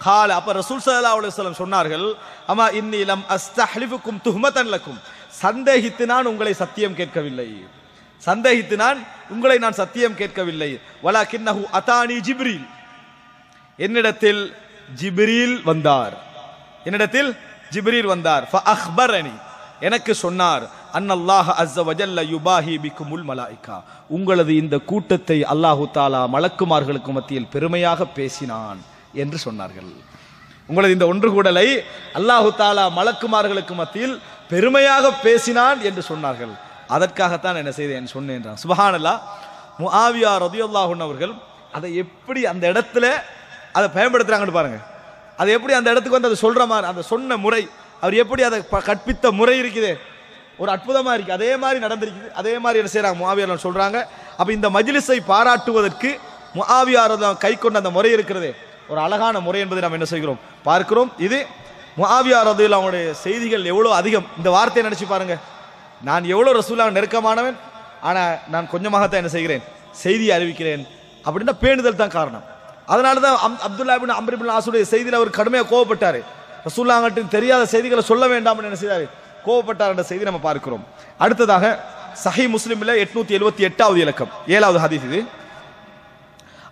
கால, அப்ப ரசூல் ஸல்லல்லாஹு அலைஹி வஸல்லம் சொன்னார்கள், அமா இன்னி லம் அஸ்தஹ்லிஃபுக்கும் துஹ்மதன் லக்கும், சந்தேகித்து நான் உங்களை சத்தியம் கேட்கவில்லை, சந்தேகித்து நான் உங்களை நான் சத்தியம் கேட்கவில்லை. வலாகின்னஹு அதானி ஜிப்ரீல், என்னிடத்தில் ஜிப்ரீல் வந்தார், என்னிடத்தில் ஜிப்ரீல் வந்தார். ஃபஅக்பரனி, எனக்கு சொன்னார், அன்னல்லாஹ அஸ்ஸ வஜல்ல யுபாஹி பிக்குமுல் மலாயிகா, உங்களது இந்த கூட்டத்தை அல்லாஹு தாலா மலக்குமார்களுக்கு மத்தியில் பெருமையாக பேசினான் என்று சொன்னார்கள். உங்களது இந்த ஒன்று கூடலை அல்லாஹு தாலா மலக்குமார்களுக்கு மத்தியில் பெருமையாக பேசினான் என்று சொன்னார்கள். அதற்காகத்தான் என்ன செய்தேன் சொன்னேன். சுப்ஹானல்லாஹ். முஆவியா ரலியல்லாஹு அன்ஹு அவர்கள் அதை எப்படி அந்த இடத்துல அதை பயன்படுத்துறாங்கன்னு பாருங்க. அதை எப்படி அந்த இடத்துக்கு வந்து அதை சொல்ற மாதிரி, அந்த சொன்ன முறை, அவர் எப்படி அதை கற்பித்த முறை இருக்குது, ஒரு அற்புதமா இருக்கு. அதே மாதிரி நடந்திருக்குது, அதே மாதிரி என்ன செய்யறாங்க முஆவியா சொல்றாங்க. அப்ப இந்த மஜ்லிஸை பாராட்டுவதற்கு முஆவியா கை கொண்ட அந்த முறை இருக்கிறதே ஒரு அழகான முறை என்பதை நாம் என்ன செய்கிறோம் பார்க்கிறோம். இது முஆவியா ரலியல்லாஹு அவங்களுடைய செய்திகள் எவ்வளவு அதிகம். இந்த வார்த்தையை நினைச்சு பாருங்க, நான் எவ்வளவு ரசூலுல்லாஹ் நெருக்கமானவன், ஆனா நான் கொஞ்சமாகத்தான் என்ன செய்கிறேன், செய்தியை அறிவிக்கிறேன் அப்படின்னா பேணுதல் தான் காரணம். அதனால தான் அப்துல்லா இப்னு அம்ர் இப்னு ஆஸுடைய செய்தியில் அவர் கடுமையாக கோவப்பட்டார். ரசூலுல்லாஹ்கிட்ட தெரியாத செய்திகளை சொல்ல வேண்டாம் என்ன செய்தார், கோவப்பட்டார் என்ற செய்தி நம்ம பார்க்கிறோம். அடுத்ததாக சஹீஹ் முஸ்லிமில் 878வது இலக்கம் 7வது ஹதீஸ் இது.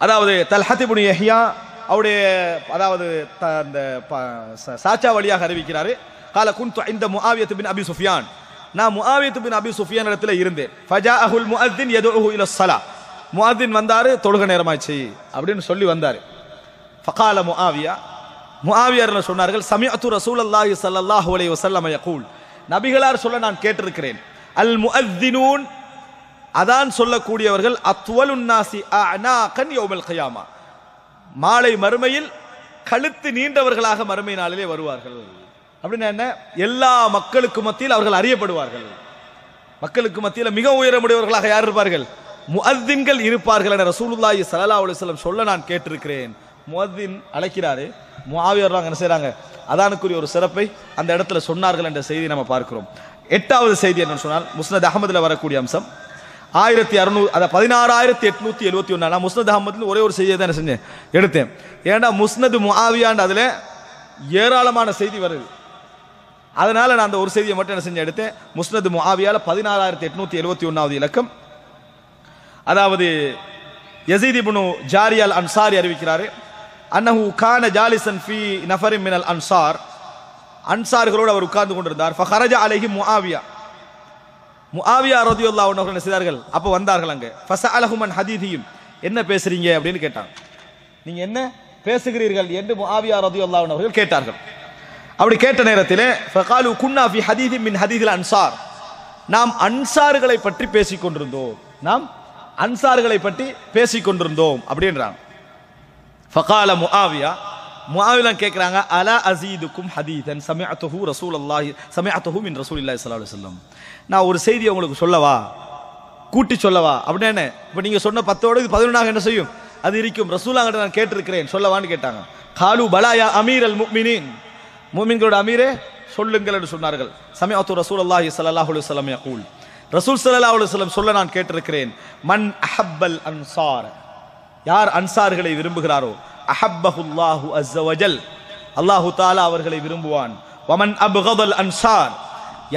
அதாவது தல்ஹத் இப்னு யஹ்யா அவருடைய அதாவது அந்த சாச்சா வழியாக அறிவிக்கிறாரு. கால குன்து இந்த முஆவியா பின் அபி சுஃபியான், நான் முஆவியா பின் அபி சுஃபியான் இடத்துல இருந்தேன். ஃபஜாஅஹுல் முஅத்தின் யதுஹு இலா ஸலா, முஅத்தின் வந்தாரு, தொழுக நேரமாச்சு அப்படின்னு சொல்லி வந்தாரு. ஃபகால முஆவியா சொன்னார்கள், சமிஅத்து ரசூலல்லாஹி ஸல்லல்லாஹு அலைஹி வஸல்லம் யகூல், நபிகளார் சொல்ல நான் கேட்டிருக்கிறேன், அல் முஅத்தினூன், அதான் சொல்லக்கூடியவர்கள், அத்வலுன் நாசி அஅனாகன் யௌமல் கியாமா, மாலை மறுமையில் கழுத்து நீண்டவர்களாக மறுமை நாளிலே வருவார்கள். அப்படின்னா என்ன, எல்லா மக்களுக்கு மத்தியில் அவர்கள் அறியப்படுவார்கள். மக்களுக்கு மத்தியில் மிக உயரமுடையவர்களாக யார் இருப்பார்கள், முஅத்தின்கள் இருப்பார்கள் என ரசூலுல்லாஹி ஸல்லல்லாஹு அலைஹி வஸல்லம் சொல்ல நான் கேட்டிருக்கிறேன். முஅத்தின் அழைக்கிறாரு, முஆவியா என்ன செய்றாங்க, அதானுக்குரிய ஒரு சிறப்பை அந்த இடத்துல சொன்னார்கள் என்ற செய்தி நம்ம பார்க்கிறோம். எட்டாவது செய்தி என்னன்னு சொன்னால் முஸ்னத் அஹமதுல வரக்கூடிய அம்சம் 16,871. நான் முஸ்னத் அஹமதுல ஒரே ஒரு செய்தியை தான் என்ன செஞ்சேன் எடுத்தேன். ஏன்னா முஸ்னது முஆவியான்னு அதுல ஏராளமான செய்தி வருது. அதனால நான் அந்த ஒரு செய்தியை மட்டும் என்ன செஞ்சு எடுத்தேன். முஸ்னது முஆவியால 16,871வது இலக்கம். அதாவது யஸீத் இப்னு ஜாரியா அல் அன்சாரி அறிவிக்கிறாரு, அன்னஹு கான ஜாலிசன் ஃபீ நஃபரின் மினல் அன்சார், அன்சார்களோடு அவர் உட்கார்ந்து கொண்டிருந்தார். ஃபஹரஜ அலைஹி முஆவியா, முஆவியா ரலியல்லாஹு அன்ஹு என்ன செய்தார்கள், அப்போ வந்தார்கள் அங்கே. ஃபஸஅலஹும் அன் ஹதீதிஹிம், என்ன பேசுறீங்க அப்படின்னு கேட்டாங்க. நீங்க என்ன பேசுகிறீர்கள் என்று முஆவியா ரலியல்லாஹு அன்ஹு அவர்கள் கேட்டார்கள். அப்படி கேட்ட நேரத்திலே ஃபகாலு குன்னா ஃபி ஹதீதின் மின் ஹதீதில் அன்சார், நாம் அன்சார்களை பற்றி பேசிக் கொண்டிருந்தோம், நாம் அன்சார்களை பற்றி பேசிக் கொண்டிருந்தோம் அப்படின்றாங்க. ஃபகால முஆவியா, முஆவியா கேட்கிறாங்க, அலா அஸீதுக்கும் ஹதீதன் சமிஅத்துஹு ரசூலுல்லாஹி சமிஅத்துஹு மின் ரசூலில்லாஹி ஸல்லல்லாஹு அலைஹி வஸல்லம், நான் ஒரு செய்தியை உங்களுக்கு சொல்லவா, கூட்டி சொல்லவா அப்படின்னு. இப்போ நீங்க சொன்ன 10ஓடு 11ஆக என்ன செய்யும், அது இருக்கும். ரசூலுல்லாஹ்கிட்ட நான் கேட்டிருக்கிறேன், சொல்லவான்னு கேட்டாங்க. காலு பலா யா அமீரல் முஃமினீன், முஃமின்களோட அமீரே சொல்லுங்கள் என்று சொன்னார்கள். சமிஅத்து ரசூலுல்லாஹி ஸல்லல்லாஹு அலைஹி வஸல்லம் யகூல், ரசூல் ஸல்லல்லாஹு அலைஹி வஸல்லம் சொல்ல நான் கேட்டிருக்கிறேன். மன் அஹப்பல் அன்சார், யார் அன்சார்களை விரும்புகிறாரோ, அஹப்பஹுல்லாஹு அஸ்ஸ வஜல், அல்லாஹு தஆலா அவர்களை விரும்புவான். வமன் அப்கதல் அன்சார்,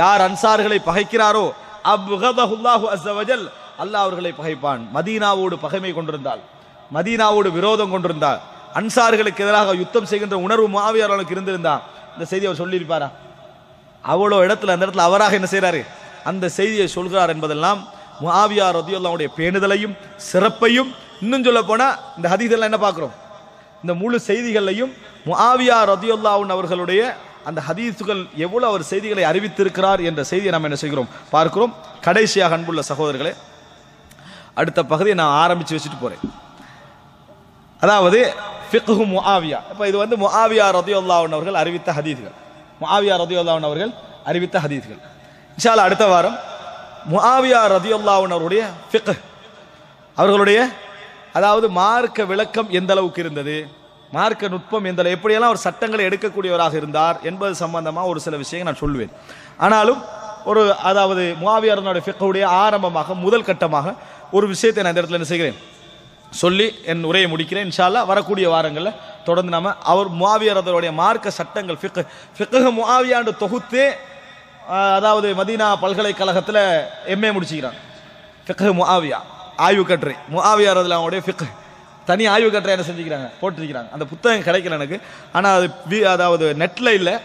யார் அன்சார்களை பகைக்கிறாரோ, அப்கதஹுல்லாஹு அஸ்ஸ வஜல், அல்லாஹ் அவர்களை பகைப்பான். மதீனாவோடு பகைமை கொண்டிருந்தால், மதீனாவோடு விரோதம் கொண்டிருந்தால், அன்சார்களுக்கு எதிராக யுத்தம் செய்கின்ற உணர்வு முஆவியாருக்கு இருந்திருந்தா இந்த செய்தி அவர் சொல்லியிருப்பாரா? அவ்வளோ இடத்துல அந்த இடத்துல அவராக என்ன செய்யறாரு, அந்த செய்தியை சொல்கிறார் என்பதெல்லாம் முஆவியா ரலியல்லாஹு அன்ஹுடைய பேணுதலையும் சிறப்பையும், இன்னும் சொல்ல போனா இந்த ஹதீஸ்ல என்ன பார்க்கிறோம், இந்த முழு செய்திகளையும் முஆவியா ரலியல்லாஹு அன்ஹு அவர்களுடைய அந்த ஹதீஸ்கள் எவ்வளவு அவர் செய்திகளை அறிவித்திருக்கிறார் என்ற செய்தியை நாம் என்ன செய்கிறோம் பார்க்கிறோம். கடைசியாக அன்புள்ள சகோதரர்களே, அடுத்த பகுதியை நான் ஆரம்பிச்சு வச்சுட்டு போறேன். அதாவது ஃபிக்ஹு முஆவியா. இப்போ இது வந்து முஆவியா ரலியல்லாஹு அன்ஹு அவர்கள் அறிவித்த ஹதீஸ்கள், முஆவியா ரலியல்லாஹு அன்ஹு அவர்கள் அறிவித்த ஹதீஸ்கள். இன்ஷா அல்லாஹ் அடுத்த வாரம் முஆவியா ரலியல்லாஹு அன்ஹு அவருடைய ஃபிக்ஹ், அவர்களுடைய அதாவது மார்க்க விளக்கம் எந்த அளவுக்கு இருந்தது, மார்க்க நுட்பம் எந்த எப்படியெல்லாம் ஒரு சட்டங்களை எடுக்கக்கூடியவராக இருந்தார் என்பது சம்பந்தமாக ஒரு சில விஷயங்கள் நான் சொல்லுவேன். ஆனாலும் ஒரு அதாவது முஆவியா ரலியல்லாஹு ஃபிக்ஹுடைய ஆரம்பமாக முதல் கட்டமாக ஒரு விஷயத்தை நான் இந்த இடத்துல என்ன செய்கிறேன் சொல்லி என் உரையை முடிக்கிறேன். இன்ஷா அல்லாஹ் வரக்கூடிய வாரங்களில் தொடர்ந்து நாம அவர் முஆவியா ரலியல்லாஹு மார்க்க சட்டங்கள் ஃபிக்ஹ் முஆவியாண்டு தொகுத்து, அதாவது மதீனா பல்கலைக்கழகத்தில் எம்ஏ முடிச்சுக்கிறாங்க. ஃபிக்ஹ் முஆவியா ஆய்வு கட்டுரை, முஆவியா ரலியல்லாஹு அன்ஹுடைய ஃபிக்ஹ் தனி ஆய்வு கட்டுரை என்ன செஞ்சுக்கிறாங்க, போட்டிருக்கிறாங்க. அந்த புத்தகம் கிடைக்கல எனக்கு, ஆனால் அது அதாவது நெட்டில் இல்லை,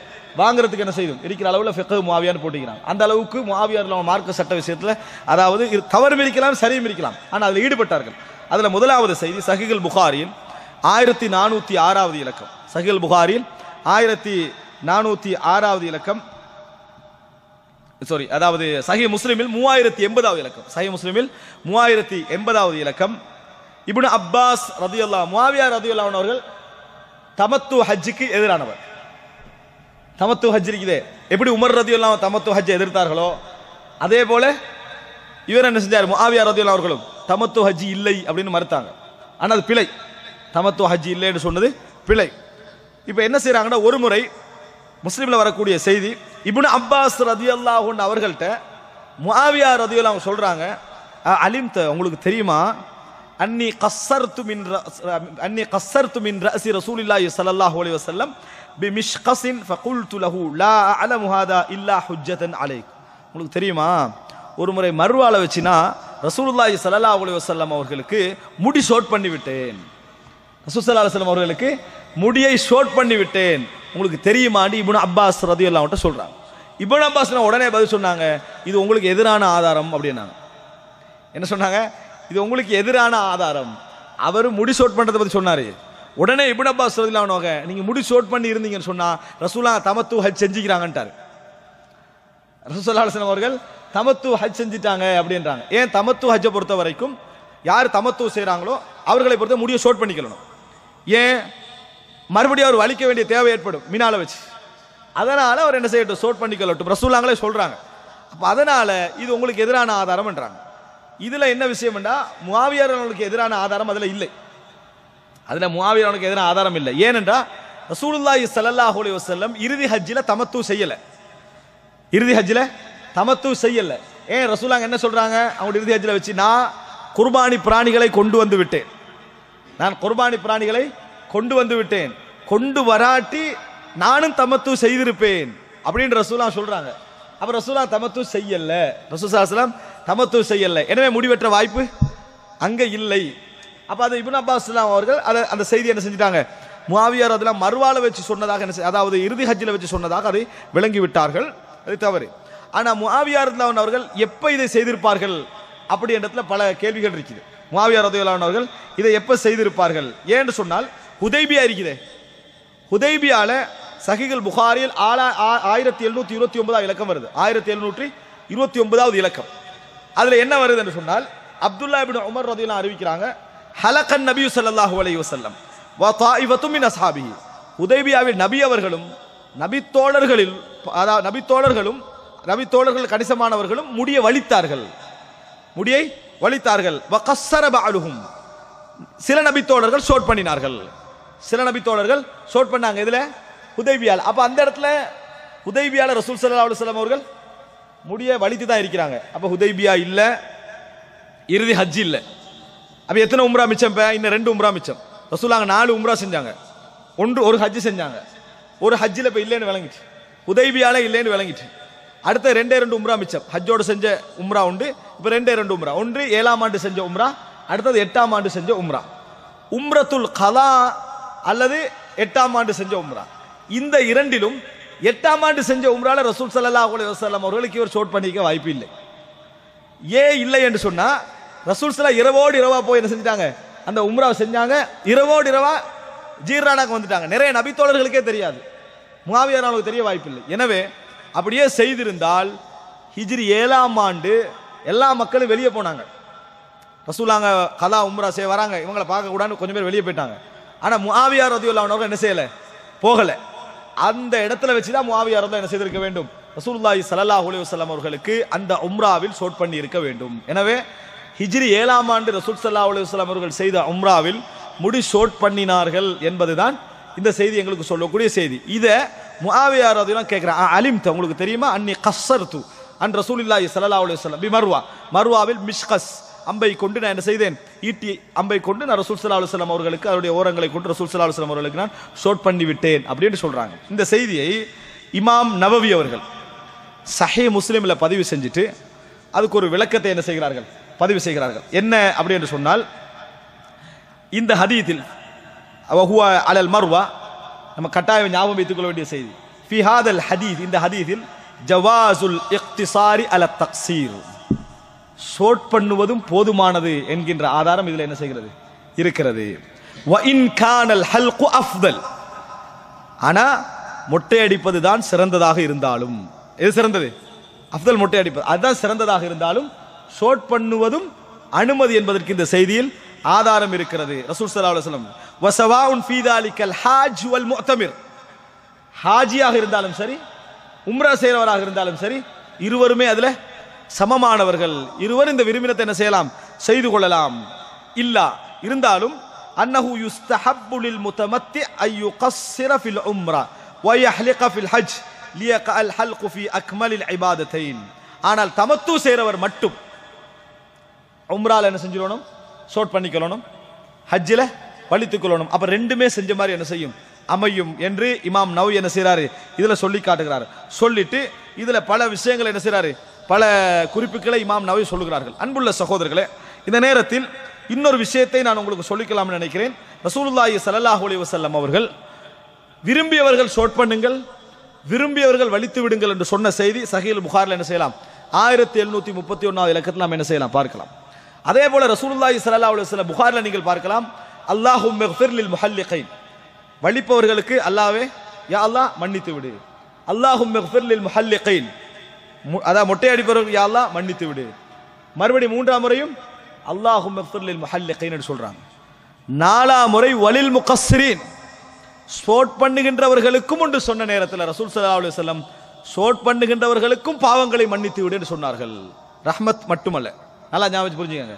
வாங்குறதுக்கு என்ன செய்யும் இருக்கிற அளவில் ஃபிக்ஹ் முஆவியான்னு போட்டிக்கிறாங்க. அந்த அளவுக்கு முஆவியா ரலியல்லாஹு மார்க்க சட்ட விஷயத்தில் அதாவது தவறும் இருக்கலாம் சரியும் இருக்கலாம், ஆனால் அதில் ஈடுபட்டார்கள். அதுல முதலாவது செய்தி சஹீஹுல் புகாரியில் 1406வது இலக்கம், சஹீஹுல் புகாரியில் 1406வது இலக்கம், சாரி அதாவது சஹீஹ் முஸ்லிமில் 3080வது இலக்கம், சஹீஹ் முஸ்லிமில் 3080வது இலக்கம். இப்னு அப்பாஸ் ரலியல்லாஹு முஆவியா ரலியல்லாஹு அன்ஹு அவர்கள் தமத்து ஹஜ்ஜுக்கு எதிரானவர். தமத்து ஹஜ் இருக்குதே, எப்படி உமர் ரலியல்லாஹு தமத்து ஹஜ் எதிர்த்தார்களோ அதே போல இவர் என்ன செஞ்சார், முஆவியா ரலியல்லாஹு அவர்களும் தமத்து ஹஜ் இல்லை அப்படின்னு மறுத்தாங்க. ஆனால் அது பிழை, தமத்து ஹஜ் இல்லைன்னு சொன்னது பிழை. இப்போ என்ன செய்யறாங்கன்னா, ஒரு முறை முஸ்லிம்ல வரக்கூடிய செய்தி, இப்னு அப்பாஸ் ரலியல்லாஹு அன்ஹு அவர்கள்ட்ட முஆவியா ரலியல்லாஹு அன்ஹு சொல்றாங்க, அலிம்த உங்களுக்கு தெரியுமா, அன்னி கஸ்ஸர்து மின் ரஅஸி ரசூலில்லாஹி ஸல்லல்லாஹு அலைஹி வஸல்லம் பிமிஷ்கஸின் ஃபகுல்து லஹு லா அஅலமு ஹாதா இல்லா ஹுஜ்ஜதன் அலைக். உங்களுக்கு தெரியுமா, ஒரு முறை மர்வால வச்சுனா ரசூலுல்லாஹி ஸல்லல்லாஹு அலைஹி வஸல்லம் அவர்களுக்கு முடி ஷார்ட் பண்ணி விட்டேன், ரசூல் ஸல்லல்லாஹு அலைஹி வஸல்லம் அவர்களுக்கு முடியை ஷார்ட் பண்ணி விட்டேன், உங்களுக்கு தெரியுமான்னு இப்னு அப்பாஸ் ரலியல்லாஹு அன்ஹு சொல்றாங்க. இப்னு அப்பாஸ் உடனே பதில் சொன்னாங்க, இது உங்களுக்கு எதிரான ஆதாரம் அப்படின்னாங்க. என்ன சொன்னாங்க, இது உங்களுக்கு எதிரான ஆதாரம். அவர் முடி ஷார்ட் பண்றதை பத்தி சொன்னாரு. உடனே இப்னு அப்பாஸ் ரலியல்லாஹு அன்ஹு நீங்க முடி ஷார்ட் பண்ணி இருந்தீங்கன்னு சொன்னா ரசூலுல்லாஹ் தமத்து ஹஜ் செஞ்சுக்கிறாங்கன்றாரு. ரசூல் ஸல்லல்லாஹு அலைஹி வஸல்லம் அவர்கள் தமத்து ஹஜ் செஞ்சிட்டாங்க அப்படின்றாங்க. ஏன் தமத்து ஹஜ்ஜை பொறுத்த வரைக்கும் யார் தமத்து செய்கிறாங்களோ அவர்களை பொறுத்த முடியை ஷார்ட் பண்ணிக்கணும். ஏன் மறுபடியும் அவர் வலிக்க வேண்டிய தேவை ஏற்படும் மினால வச்சு, அதனால அவர் என்ன செய்யட்டும் ஷார்ட் பண்ணிக்கொள்ளட்டும், ரசூலுல்லாஹ்ங்களே சொல்றாங்க. அப்போ அதனால இது உங்களுக்கு எதிரான ஆதாரம்ன்றாங்க. இதுல என்ன விஷயம்னா, முஆவியா ரலியல்லாஹு எதிரான ஆதாரம் அதுல இல்லை, அதுல முஆவியா ரலியல்லாஹு எதிரான ஆதாரம் இல்லை. ஏனென்றா ரசூலுல்லாஹி ஸல்லல்லாஹு அலைஹி வஸல்லம் இறுதி ஹஜ்ஜில தமத்து செய்யல, இறுதி ஹஜ்ஜில தமத்து செய்யல. ஏன் ரசூலுல்லாஹ் என்ன சொல்றாங்க அவங்க இறுதி ஹஜ்ல வச்சு, நான் குர்பானி பிராணிகளை கொண்டு வந்து விட்டேன், நான் குர்பானி பிராணிகளை கொண்டு வந்து விட்டேன், கொண்டு வராட்டி நானும் தமத்து செய்திருப்பேன் அப்படின்னு ரசூலுல்லாஹ் சொல்றாங்க. அப்ப ரசூலுல்லாஹ் தமத்து செய்யல, ரசூல் ஸல்லல்லாஹு அலைஹி வஸல்லம் தமத்து செய்யல, எனவே முடிவெற்ற வாய்ப்பு அங்க இல்லை. அப்ப அது இப்னு அப்பாஸ் அவர்கள் அந்த செய்தி என்ன செஞ்சிட்டாங்க, முஆவியா ரலியல்லாஹு அன்ஹு மர்வால வச்சு சொன்னதாக, அதாவது இறுதி ஹஜ்ஜில வச்சு சொன்னதாக அதை விளங்கி விட்டார்கள். அது தவறு. ஆனா முஆவியா ரலியல்லாஹு அன்ஹு அவர்கள் எப்ப இதை செய்திருப்பார்கள் அப்படி இடத்துல பல கேள்விகள் இருக்குது. முஆவியா ரலியல்லாஹு அன்ஹு அவர்கள் இதை எப்ப செய்திருப்பார்கள் ஏன்னு சொன்னால், ஹுதைபியா இருக்குதே, ஹுதைபியால சஹீஹுல் புகாரியில் 1729 இலக்கம் வருது, 1729 இலக்கம். அதுல என்ன வருது என்று சொன்னால், அப்துல்லா இப்னு உமர் ரலியல்லாஹு அன்ஹு அறிவிக்கிறாங்க, ஹலகன் நபி ஸல்லல்லாஹு அலைஹி வஸல்லம் வ தாயிஃபத்து மின் அஸ்ஹாபிஹி, ஹுதைபியாவில் நபி அவர்களும் நபித்தோழர்களில், அதாவது நபித்தோழர்கள் கணிசமானவர்களும் முடியை வலித்தார்கள், முடியை வலித்தார்கள். வ கஸ்ஸர பஅலுஹும், சில நபித்தோழர்கள் ஷோட் பண்ணினார்கள், சில நபித்தோழர்கள் ஷோட் பண்ணாங்க. இதுல ஹுதைபியால. அப்ப அந்த இடத்துல ஹுதைபியால ரசூல் ஸல்லல்லாஹு அலைஹி வஸல்லம் அவர்கள் முடியை வலித்து தான் இருக்கிறாங்க. அப்ப ஹுதைபியா இல்ல, இறுதி ஹஜ் இல்ல. அப்ப எத்தனை உம்ரா மிச்சம்? இன்னும் 2 உம்ரா மிச்சம். ரசூலுல்லாஹ் 4 உம்ரா செஞ்சாங்க, ஒரு ஹஜ் செஞ்சாங்க. ஒரு ஹஜ்ஜில் இப்போ இல்லைன்னு விளங்கிட்டு, ஹுதைபியால இல்லைன்னு விளங்கிட்டு, அடுத்த 2 உம்ரா மிச்சம். ஹஜ்ஜோடு செஞ்ச உம்ரா உண்டு, இப்போ 2 உம்ரா. ஒன்று 7ஆம் ஆண்டு செஞ்ச உம்ரா, அடுத்தது 8ஆம் ஆண்டு செஞ்ச உம்ரா. உம்ரத்துல் கலா அல்லது 8ஆம் ஆண்டு செஞ்ச உம்ரா. இந்த இரண்டிலும் 8ஆம் ஆண்டு செஞ்ச உம்ரால ரசூல் ஸல்லல்லாஹு அலைஹி வஸல்லம் அவர்களுக்கு இவர் ஷோட் பண்ணிக்க வாய்ப்பு இல்லை. ஏன் இல்லை என்று சொன்னா, ரசூல் ஸல்லல்லாஹு இரவோடு இரவா போய் என்ன செஞ்சிட்டாங்க, அந்த உம்ராவை செஞ்சாங்க, இரவோடு இரவா ஜீர்ரானாக்கு வந்துட்டாங்க. நிறைய நபித்தோழர்களுக்கே தெரியாது, முஆவியா அவர்களுக்கு தெரிய வாய்ப்பில்லை. எனவே அப்படியே செய்திருந்தால் ஹிஜ்ரி 7ஆம் ஆண்டு எல்லா மக்களும் வெளியே போனாங்க. ரசூலுல்லாஹ் கலா உம்ரா செய்ய வராங்க, இவங்களை பார்க்க கூடாதுன்னு கொஞ்சம் பேர் வெளியே போயிட்டாங்க. ஆனா முஆவியா ரலியல்லாஹு அன்ஹு என்ன செய்யல, போகல. அந்த இடத்துல வச்சுதான் முஆவியா ரலியல்லாஹு என்ன செய்திருக்க வேண்டும், ரசூலுல்லாஹி ஸல்லல்லாஹு அலைஹி வஸல்லம் அவர்களுக்கு அந்த உம்ராவில் ஷோட் பண்ணி இருக்க வேண்டும். எனவே ஹிஜ்ரி 7ஆம் ஆண்டு ரசூல் ஸல்லல்லாஹு அலைஹி வஸல்லம் அவர்கள் செய்த உம்ராவில் முடி ஷோட் பண்ணினார்கள் என்பதுதான் இந்த செய்தி எங்களுக்கு சொல்லக்கூடிய செய்தி. இதை முஆவியா ரலியல்லாஹு கேட்கிறான், அலிம்த, உங்களுக்கு தெரியுமா, அன்னி கஸ்ஸர்து அன் ரசூலுல்லாஹி ஸல்லல்லாஹு அலைஹி வஸல்லம் பி மர்வா, மர்வாவில் மிஷ்கஸ், அம்பை கொண்டு நான் என்ன செய்தேன், ஈட்டி அம்பை கொண்டு நான் ரசூல் ஸல்லல்லாஹு அலைஹி வஸல்லம் அவர்களுக்கு அவருடைய ஓரங்களை கொண்டு ரசூல் ஸல்லல்லாஹு அலைஹி வஸல்லம் அவர்களுக்கு நான் ஷோட் பண்ணி விட்டேன் அப்படின்னு சொல்றாங்க. இந்த செய்தியை இமாம் நவவி அவர்கள் சஹீஹ் முஸ்லிம்ல பதிவு செஞ்சுட்டு அதுக்கு ஒரு விளக்கத்தை என்ன செய்கிறார்கள், பதிவு செய்கிறார்கள். என்ன அப்படி என்று சொன்னால், இந்த ஹதீத்தில் வஹுவ அலல் மர்வா, நம்ம கட்டாயம் ஞாபகம் வைத்துக் கொள்ள வேண்டிய செய்தி, ஃபி ஹாதல் ஹதீஸ், இந்த ஹதீஸில் ஜவாசுல் இக்திசாரி அல தக்சீர், ஷோட் பண்ணுவதும் போதுமானது என்கின்ற ஆதாரம் இதில் என்ன செய்கிறது, இருக்கிறது. வ இன் கானல் ஹல்கு அஃதல், ஆனா மொட்டை அடிப்பது தான் சிறந்ததாக இருந்தாலும், எது சிறந்தது, அஃதல் மொட்டை அடிப்பது, அதுதான் சிறந்ததாக இருந்தாலும் ஷோட் பண்ணுவதும் அனுமதி என்பதற்கு இந்த செய்தியில் ஆதாரம் இருக்கிறது. ரசூல் ஸல்லல்லாஹு அலைஹி வஸல்லம் வஸவாஉன் ஃபீ தாலிகல் ஹாஜ் வல் முஅ்தமிர், ஹாஜியாக இருந்தாலும் சரி உம்ரா செய்றவராக இருந்தாலும் சரி இருவருமே அதுல சமமானவர்கள், இருவர் இந்த விரும்பினத்தை என்ன செய்யலாம், செய்து கொள்ளலாம். இல்லா இருந்தாலும் அன்னஹு யுஸ்தஹப்பு லில் முத்தமத்தி ஐ யுகஸ்ஸிர ஃபில் உம்ரா வ யஹ்லிக ஃபில் ஹஜ் லியகல் ஹல்கு ஃபீ அக்மலில் இபாதத்தைன், ஆனால் தமத்து செய்றவர் மட்டும் உம்ரால என்ன செஞ்சிரணும், ஷோட் பண்ணிக்கொள்ளணும், ஹஜ்ஜில் வலித்துக் கொள்ளணும். அப்ப ரெண்டுமே செஞ்ச மாதிரி என்ன செய்யும், அமையும் என்று இமாம் நவவி என்ன செய்யறாரு, இதுல சொல்லி காட்டுகிறார். சொல்லிட்டு இதுல பல விஷயங்கள் என்ன செய்யறாரு, பல குறிப்புகளை இமாம் நவவி சொல்லுகிறார்கள். அன்புள்ள சகோதரர்களே, இந்த நேரத்தில் இன்னொரு விஷயத்தை நான் உங்களுக்கு சொல்லிக்கலாம்னு நினைக்கிறேன். ரசூலுல்லாஹி ஸல்லல்லாஹு அலைஹி வஸல்லம் அவர்கள் விரும்பியவர்கள் ஷோட் பண்ணுங்கள், விரும்பியவர்கள் வலித்து விடுங்கள் என்று சொன்ன செய்தி சஹீஹுல் புகாரில் என்ன செய்யலாம், 1731 இலக்கத்தில் நாம் என்ன செய்யலாம், பார்க்கலாம். அதே போல ரசூலுல்லாஹி ஸல்லல்லாஹு அலைஹி வஸல்லம் புகாரில் நீங்கள் பார்க்கலாம், அல்லாஹும்ம இக்ஃபிர் லில் முஹல்லிகைன், வலிப்பவர்களுக்கு அல்லாஹ்வே யா அல்லாஹ் மன்னித்து விடு, அல்லாஹும்ம இக்ஃபிர் லில் முஹல்லிகைன், அதாவது மொட்டை அடிப்பவர்களுக்கு யா அல்லாஹ் மன்னித்து விடு. மறுபடி 3ஆம் முறையும் அல்லாஹும்ம இக்ஃபிர் லில் முஹல்லிகைன் என்று சொல்றாங்க. 4ஆம் முறை வலில் முகஸ்ஸிரீன், ஷோட் பண்ணுகின்றவர்களுக்கும் என்று சொன்ன நேரத்தில் ரசூல் ஸல்லல்லாஹு அலைஹி வஸல்லம் ஷோட் பண்ணுகின்றவர்களுக்கும் பாவங்களை மன்னித்து விடு என்று சொன்னார்கள். ரஹ்மத் மட்டுமல்ல, நல்லா ஞாபகம் புரிஞ்சுக்கங்க,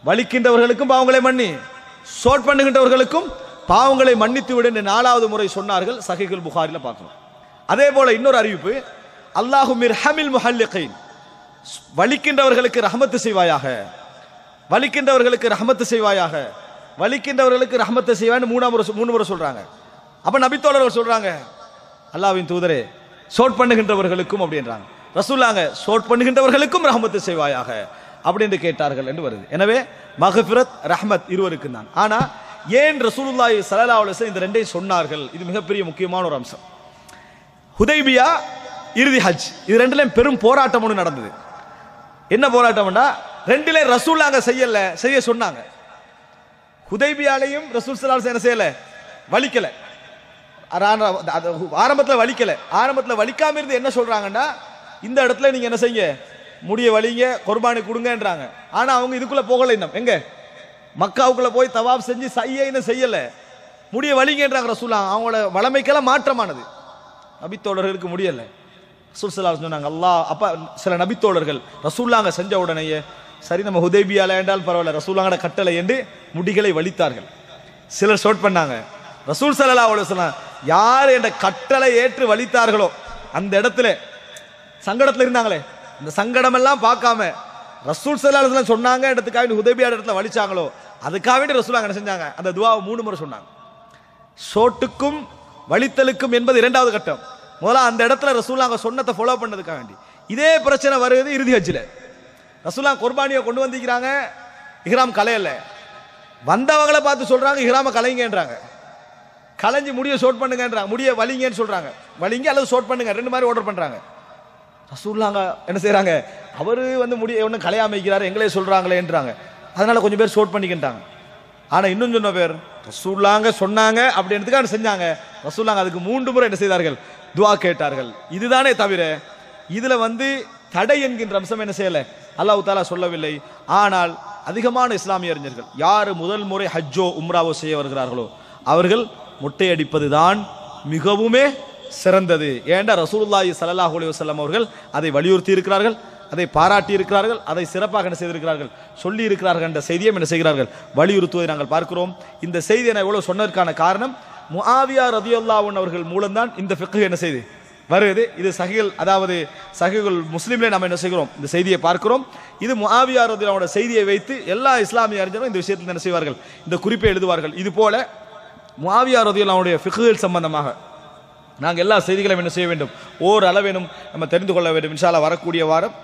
வலிக்கின்றவர்களுக்கும் பாவங்களை மன்னி, ஷோட் பண்ணுகின்றவர்களுக்கும் பாவங்களை மன்னித்து விடு என்று 4வது முறை சொன்னார்கள். சஹீஹுல் புகாரில பார்க்கணும். அதே போல இன்னொரு அறிவிப்பு, அல்லாஹும் இர்ஹமில் முஹல்லிகைன், வலிக்கின்றவர்களுக்கு ரஹமத்து செய்வாயாக, வலிக்கின்றவர்களுக்கு ரஹமத்து செய்வாயாக, வலிக்கின்றவர்களுக்கு ரஹமத்து செய்வான்னு மூணு முறை சொல்றாங்க. அப்ப நபித்தோழர்கள் சொல்றாங்க, அல்லாஹ்வின் தூதரே ஷோட் பண்ணுகின்றவர்களுக்கும் அப்படின்றாங்க. ரசூலுல்லாஹ் ஷோட் பண்ணுகின்றவர்களுக்கும் ரஹமத்து செய்வாயாக அப்படின்னு கேட்டார்கள் என்று வருது. எனவே மக்ஃபிரத் ரஹ்மத் இருவருக்கு தான். ஆனா ஏன் ரசூலுல்லாஹி ஸல்லல்லாஹு அலைஹி வஸல்லம் இந்த ரெண்டையும் சொன்னார்கள்? இது மிகப்பெரிய முக்கியமான ஒரு அம்சம். ஹுதைபியா, இறுதி ஹஜ், இது ரெண்டுலயும் பெரும் போராட்டம் ஒன்று நடந்தது. என்ன போராட்டம்னா, ரெண்டிலே ரசூலுல்லாஹ் செய்ய சொன்னாங்க. ஹுதைபியாலையும் ரசூல் ஸல்லல்லாஹு அலைஹி வஸல்லம் என்ன செய்யல, வலிக்கல. ஆரம்பத்தில் வலிக்காம இருந்து என்ன சொல்றாங்கன்னா, இந்த இடத்துல நீங்க என்ன செய்ய, முடிய வலிங்க, குர்பானி கொடுங்கன்றாங்க. ஆனா அவங்க இதுக்குள்ள போகல. இன்னும் எங்க மக்காவுக்குள்ள போய் தவாப் செஞ்சு இன்னும் செய்யல, முடிய வலிங்கன்றாங்க ரசூலுல்லாஹ். அவங்களோட வளமைக்கெல்லாம் மாற்றமானது. நபித்தோழர்களுக்கு முடியல. ரசூல் ஸல்லல்லாஹு அலைஹி வஸல்லம் சொன்னாங்க, அல்லாஹ். அப்ப சில நபித்தோழர்கள் ரசூலுல்லாஹ் செஞ்ச உடனேயே சரி நம்ம ஹுதைபியால என்றால் பரவாயில்ல, ரசூலுல்லாஹ்வோட கட்டளை என்று முடிகளை வலித்தார்கள். சிலர் ஷோட் பண்ணாங்க. ரசூல் ஸல்லல்லாஹு அலைஹி வஸல்லம் யார் என்ற கட்டளை ஏற்று வலித்தார்களோ அந்த இடத்துல சங்கடத்தில் இருந்தாங்களே, இந்த சங்கடம் எல்லாம் பார்க்காம ரசூல் ஸல்லல்லாஹு அலைஹி வஸல்லம் சொன்னாங்க இடத்துக்காக ஹுதைபியா இடத்துல வலிச்சாங்களோ அதுக்காக வேண்டி ரசூலுல்லாஹ் என்ன செஞ்சாங்க, அந்த துஆவை 3 முறை சொன்னாங்க. ஷோட்டுக்கும் வலித்தலுக்கும் என்பது இரண்டாவது கட்டம். முதல்ல அந்த இடத்துல ரசூலுல்லாஹ் சொன்னதை ஃபாலோ பண்ணதுக்காக வேண்டி. இதே பிரச்சனை வருது இறுதி ஹஜ்ஜில். ரசூலுல்லாஹ் குர்பானியை கொண்டு வந்திருக்கிறாங்க, இஹ்ராம் கலையல்ல. வந்தவங்களை பார்த்து சொல்றாங்க இஹ்ராம கலைங்கன்றாங்க. கலைஞ்சி முடிய ஷோட் பண்ணுங்கன்றாங்க, முடிய வலிங்கன்னு சொல்றாங்க. வலிங்க அல்லது ஷோட் பண்ணுங்க, ரெண்டு மாதிரி ஆர்டர் பண்றாங்க. ரசூலுல்லாஹ் என்ன செய்யறாங்க, அவரு முடிய ஒன்றும் கலையாம வைக்கிறாரு, எங்களே சொல்றாங்களேன்றாங்க. அதனால கொஞ்சம் பேர் ஷோட் பண்ணிக்கிட்டாங்க. ஆனா இன்னும் சொன்ன பேர் ரசூலுல்லாஹ் சொன்னாங்க அப்படின்றதுக்காக செஞ்சாங்க. ரசூலுல்லாஹ் அதுக்கு 3 முறை என்ன செய்தார்கள், துஆ கேட்டார்கள். இதுதானே தவிர இதுல தடை என்கின்ற அம்சம் என்ன செய்யல, அல்லாஹ் தஆலா சொல்லவில்லை. ஆனால் அதிகமான இஸ்லாமிய அறிஞர்கள் யார் முதல் முறை ஹஜ்ஜோ உம்ராவோ செய்ய வருகிறார்களோ அவர்கள் மொட்டையடிப்பதுதான் மிகவுமே சிறந்தது. ஏண்டா ரசூலுல்லாஹி ஸல்லல்லாஹு அலைஹி வஸல்லம் அவர்கள் அதை வலியுறுத்தி இருக்கிறார்கள், அதை பாராட்டி இருக்கிறார்கள், அதை சிறப்பாக என்ன செய்திருக்கிறார்கள், சொல்லி இருக்கிறார்கள் என்ற செய்தியை என்ன செய்கிறார்கள், வலியுறுத்துவதை நாங்கள் பார்க்கிறோம். இந்த செய்தியை நான் இவ்வளவு சொன்னதற்கான காரணம் முஆவியா ரலியல்லாஹு அன்ஹு அவர்கள் மூலம்தான் இந்த ஃபிக்ஹ் என்ன செய்து வருது. இது சஹீஹ், அதாவது சஹீஹுல் முஸ்லிம்ல நாம் என்ன செய்கிறோம், இந்த செய்தியை பார்க்கிறோம். இது முஆவியா ரலியல்லாஹு அன்ஹு செய்தியை வைத்து எல்லா இஸ்லாமிய அறிஞர்களும் இந்த விஷயத்தில் என்ன செய்வார்கள், இந்த குறிப்பை எழுதுவார்கள். இது போல முஆவியா ரலியல்லாஹு அன்ஹுடைய ஃபிக்ஹ் சம்பந்தமாக நாங்கள் எல்லா செய்திகளையும் என்ன செய்ய வேண்டும், ஓர் அளவேனும் நம்ம தெரிந்து கொள்ள வேண்டும். இன்ஷா அல்லாஹ் வரக்கூடிய வாரம்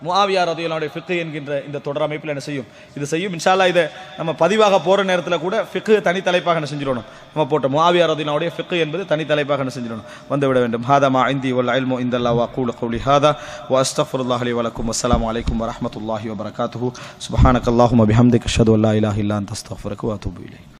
முஆவியா ரலியல்லாஹு அன்ஹு ஃபிக்ஹ் என்கின்ற இந்த தொடர் அமைப்பில் என்ன செய்யும், இது செய்யும். இன்ஷா அல்லாஹ் இதை நம்ம பதிவாக போற நேரத்தில் கூட ஃபிக்ஹ் தனி தலைப்பாக என்ன செஞ்சிடணும், நம்ம போட்ட முஆவியா ரலியல்லாஹு அன்ஹு ஃபிக்ஹ் என்பது தனி தலைப்பாக என்ன செஞ்சிடணும், வந்துவிட வேண்டும். ஹாதா மா இந்தி வல் இல்மு இந்தல்லாஹ் வ அகூலு கௌலி ஹாதா வ அஸ்தக்ஃபிருல்லாஹ் லி வ லக்கும். அஸ்ஸலாமு அலைக்கும் வ ரஹ்மத்துல்லாஹி வ பரகாத்துஹு. சுப்ஹானக்கல்லாஹும்ம பிஹம்திக அஷ்ஹது அன் லா இலாஹா இல்லா அன்த அஸ்தக்ஃபிருக வ அத்தூபு இலைக்.